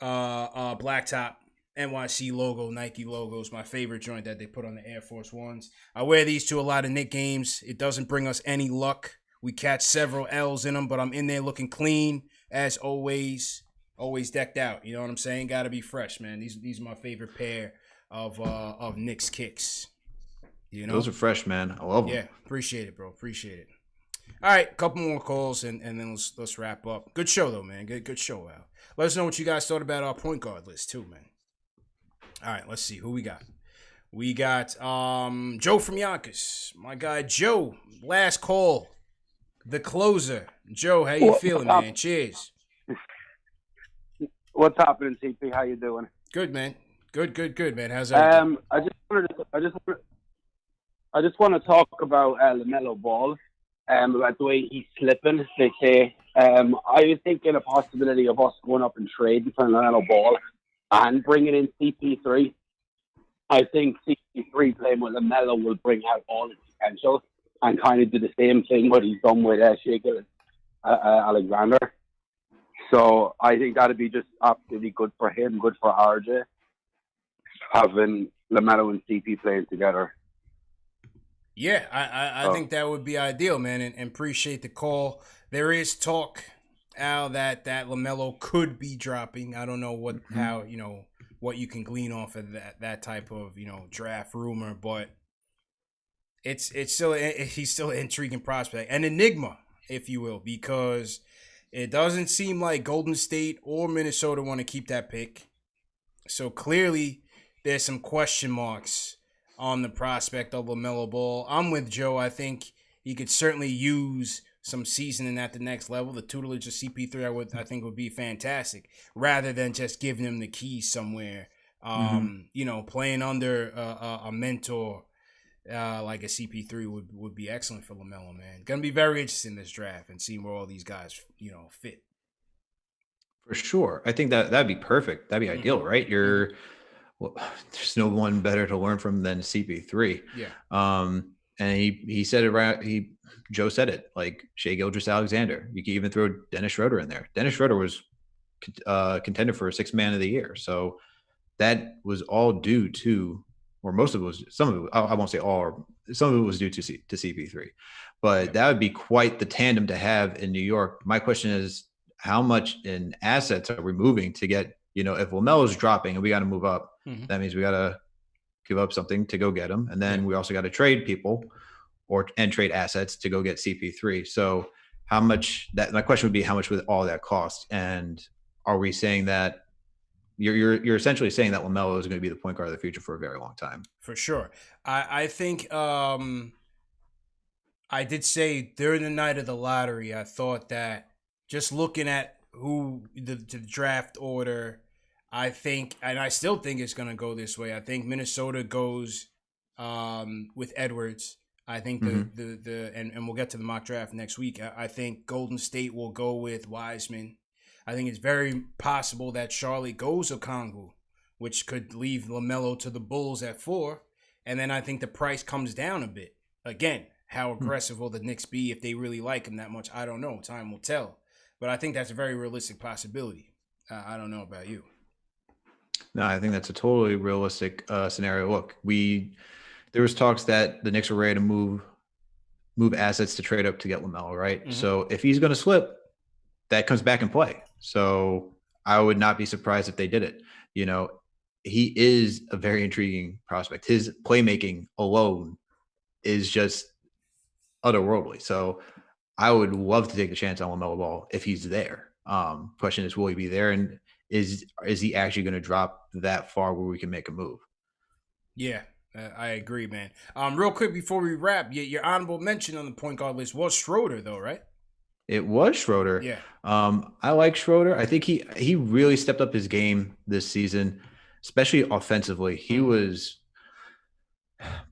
blacktop NYC logo, Nike logo is my favorite joint that they put on the Air Force Ones. I wear these to a lot of Knicks games. It doesn't bring us any luck. We catch several L's in them, but I'm in there looking clean, as always. Always decked out. You know what I'm saying? Got to be fresh, man. These are my favorite pair of Knicks kicks. Those are fresh, man. I love them. Yeah, appreciate it, bro. Appreciate it. All right, couple more calls and then let's wrap up. Good show though, man. Good show, Al. Let us know what you guys thought about our point guard list too, man. All right, let's see who we got. We got Joe from Yonkers. My guy Joe. Last call. The closer. Joe, how you feeling, man? Cheers. What's happening, CP? How you doing? Good, man. Good, man. How's everything? I just want to talk about LaMelo Ball, about the way he's slipping. They say I was thinking a possibility of us going up and trading for LaMelo Ball and bringing in CP3. I think CP3 playing with LaMelo will bring out all his potential and kind of do the same thing what he's done with Shea Alexander. So I think that'd be just absolutely good for him, good for RJ, having LaMelo and CP playing together. Yeah, I think that would be ideal, man, and appreciate the call. There is talk, Al, that LaMelo could be dropping. I don't know what you can glean off of that type of draft rumor, but he's still an intriguing prospect, an enigma, if you will, because it doesn't seem like Golden State or Minnesota want to keep that pick. So clearly there's some question marks on the prospect of LaMelo Ball. I'm with Joe. I think he could certainly use some seasoning at the next level. The tutelage of CP3 I think would be fantastic, rather than just giving him the keys somewhere. Playing under a mentor like a CP3 would be excellent for LaMelo, man. Gonna be very interesting this draft and seeing where all these guys, fit. For sure. I think that'd be perfect. That'd be ideal, right? There's no one better to learn from than CP3. Yeah. And he said it right. Joe said it, like Shai Gilgeous-Alexander. You can even throw Dennis Schroeder in there. Dennis Schroeder was contender for a 6th man of the year. So that was all due to, or most of it was, some of it, I won't say all, or some of it was due to CP3. But that would be quite the tandem to have in New York. My question is, how much in assets are we moving to get, if LaMelo's dropping and we got to move up, that means we got to give up something to go get him. And then we also got to trade people and trade assets to go get CP3. So my question would be, how much would all that cost? And are we saying that you're essentially saying that LaMelo is going to be the point guard of the future for a very long time? For sure. I think I did say during the night of the lottery, I thought that just looking at who the draft order, I think, and I still think it's going to go this way. I think Minnesota goes with Edwards. I think and we'll get to the mock draft next week. I think Golden State will go with Wiseman. I think it's very possible that Charlotte goes Okongwu, which could leave LaMelo to the Bulls at 4. And then I think the price comes down a bit. Again, how aggressive will the Knicks be if they really like him that much? I don't know. Time will tell. But I think that's a very realistic possibility. I don't know about you. No, I think that's a totally realistic scenario. Look, there was talks that the Knicks were ready to move assets to trade up to get LaMelo, right? Mm-hmm. So if he's going to slip, that comes back in play. So I would not be surprised if they did it. He is a very intriguing prospect. His playmaking alone is just otherworldly. So I would love to take a chance on LaMelo Ball if he's there. Question is, will he be there? And is he actually going to drop that far where we can make a move? Yeah, I agree, man. Real quick before we wrap, your honorable mention on the point guard list was Schroeder, though, right? It was Schroeder. Yeah. I like Schroeder. I think he really stepped up his game this season, especially offensively. He was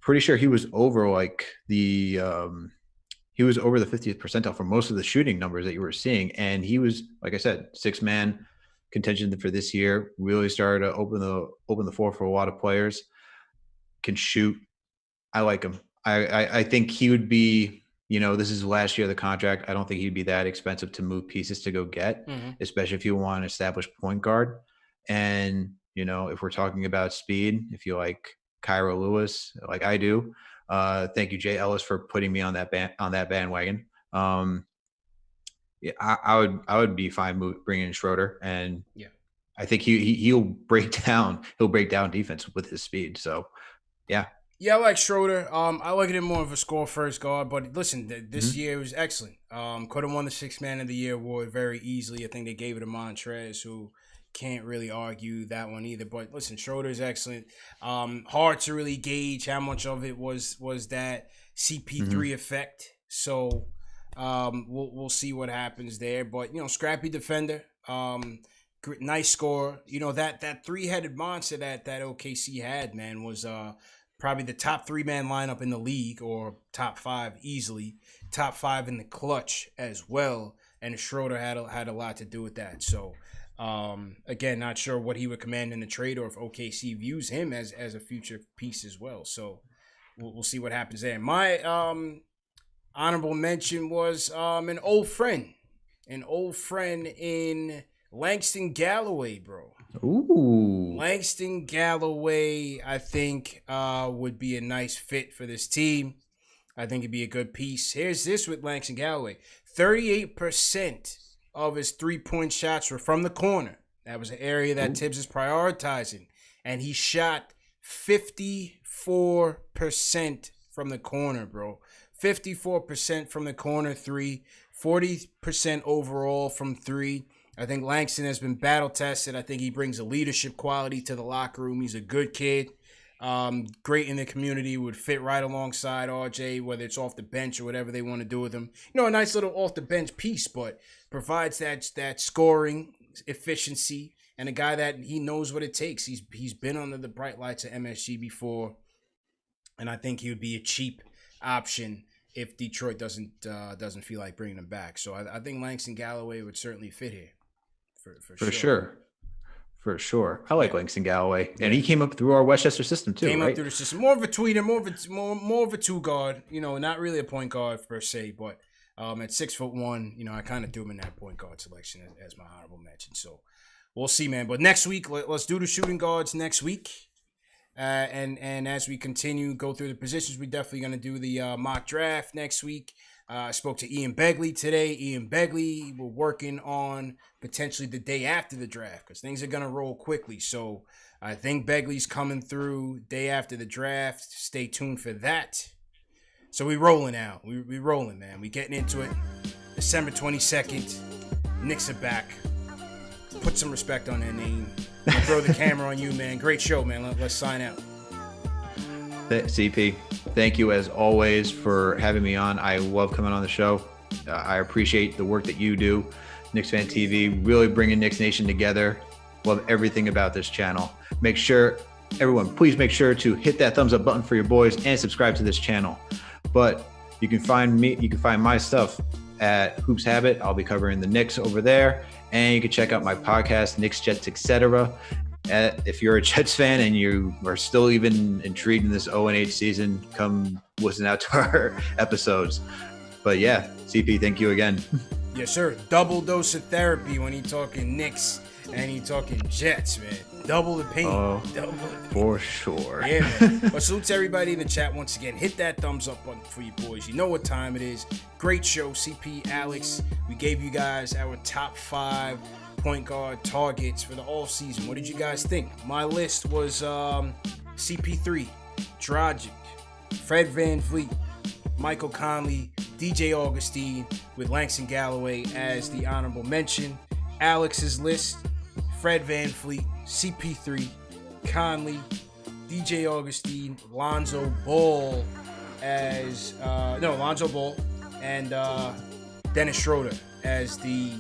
pretty sure he was over he was over the 50th percentile for most of the shooting numbers that you were seeing. And he was, like I said, 6-man contention for this year. Really started to open the floor for a lot of players. Can shoot. I like him. I think he would be, this is last year of the contract. I don't think he'd be that expensive to move pieces to go get, especially if you want an established point guard. And, if we're talking about speed, if you like Kyra Lewis, like I do, thank you, Jay Ellis, for putting me on that bandwagon. Yeah, I would be fine bringing in Schroeder, and I think he'll break down defense with his speed. So, yeah. Yeah, I like Schroeder. I like him more of a score-first guard, but listen, this year was excellent. Could have won the 6th Man of the Year award very easily. I think they gave it to Montrez, who can't really argue that one either. But listen, Schroeder's excellent. Hard to really gauge how much of it was that CP3 effect. So we'll see what happens there. But scrappy defender, nice scorer. That 3-headed monster that OKC had, man, was probably the top 3-man lineup in the league, or top 5 easily, top 5 in the clutch as well. And Schroeder had a lot to do with that. So, again, not sure what he would command in the trade, or if OKC views him as a future piece as well. So we'll see what happens there. My honorable mention was an old friend in Langston Galloway, bro. Ooh. Langston Galloway, I think, would be a nice fit for this team. I think it'd be a good piece. Here's this with Langston Galloway. 38% of his 3-point shots were from the corner. That was an area that Tibbs is prioritizing. And he shot 54% from the corner, bro. 54% from the corner 3, 40% overall from 3. I think Langston has been battle tested. I think he brings a leadership quality to the locker room. He's a good kid. Great in the community, would fit right alongside RJ, whether it's off the bench or whatever they want to do with him. A nice little off the bench piece, but provides that scoring efficiency and a guy that he knows what it takes. He's been under the bright lights of MSG before, and I think he would be a cheap option if Detroit doesn't feel like bringing him back. So I think Langston Galloway would certainly fit here for sure. For sure. I like Langston Galloway. And he came up through our Westchester system too, Came right? up through the system. More of a tweeter, more of a two guard, not really a point guard per se, but at 6'1", I kind of threw him in that point guard selection as my honorable mention. So we'll see, man. But next week, let's do the shooting guards next week. And as we continue, go through the positions, we're definitely going to do the mock draft next week. I spoke to Ian Begley today. Ian Begley, we're working on potentially the day after the draft because things are going to roll quickly. So I think Begley's coming through day after the draft. Stay tuned for that. So we rolling now. We rolling, man. We getting into it. December 22nd. Knicks are back. Put some respect on their name. I'll throw the camera on you, man. Great show, man. Let's sign out. CP, thank you as always for having me on. I love coming on the show. I appreciate the work that you do. Knicks Fan TV, really bringing Knicks Nation together. Love everything about this channel. Please make sure to hit that thumbs up button for your boys and subscribe to this channel. But you can find my stuff at Hoops Habit. I'll be covering the Knicks over there. And you can check out my podcast, Knicks, Jets, etc. If you're a Jets fan and you are still even intrigued in this 0-8 season, come listen out to our episodes. But yeah, CP, thank you again. Yes, sir. Double dose of therapy when he talking Knicks and he talking Jets, man. Double the pain. Oh, Double the pain. For sure. Yeah, man. But salute to everybody in the chat once again. Hit that thumbs up button for you boys. You know what time it is. Great show, CP, Alex. We gave you guys our top 5 point guard targets for the offseason. What did you guys think? My list was CP3, Dragic, Fred VanVleet, Michael Conley, DJ Augustin, with Langston Galloway as the honorable mention. Alex's list, Fred VanVleet, CP3, Conley, DJ Augustin, Lonzo Ball and Dennis Schroeder as the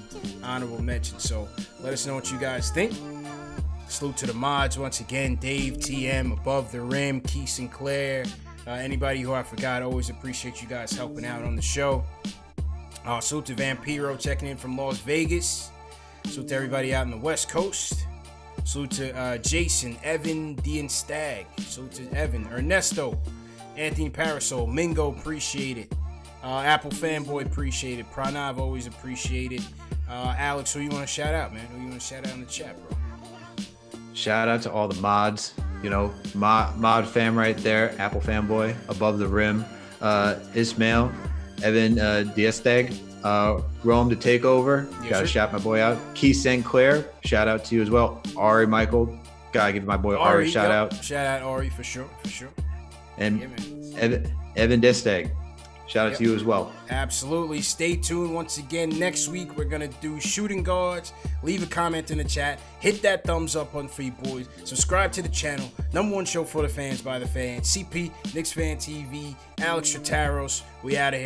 honorable mention. So let us know what you guys think. Salute to the mods once again. Dave, TM, Above the Rim, Key Sinclair, anybody who I forgot. Always appreciate you guys helping out on the show. Salute to Vampiro checking in from Las Vegas. Salute to everybody out in the West Coast. Salute to Jason, Evan, Dean Stagg. Salute to Evan, Ernesto, Anthony Parasol, Mingo, appreciate it. Apple Fanboy, appreciate it. Pranav, always appreciate it. Alex, who you want to shout out, man? Who you want to shout out in the chat, bro? Shout out to all the mods. Mod fam right there. Apple Fanboy, Above the Rim, Ismail, Evan Diastag, Rome to take over. Yes, gotta sir. shout my boy out. Keith St. Clair, shout out to you as well. Ari Michael, gotta give my boy Ari a shout out. Shout out Ari for sure. And Yeah, man. Evan Distag, shout out to you as well. Absolutely. Stay tuned once again. Next week, we're going to do shooting guards. Leave a comment in the chat. Hit that thumbs up button for you boys. Subscribe to the channel. #1 show for the fans by the fans. CP, Knicks Fan TV, Alex Trataros. We out of here.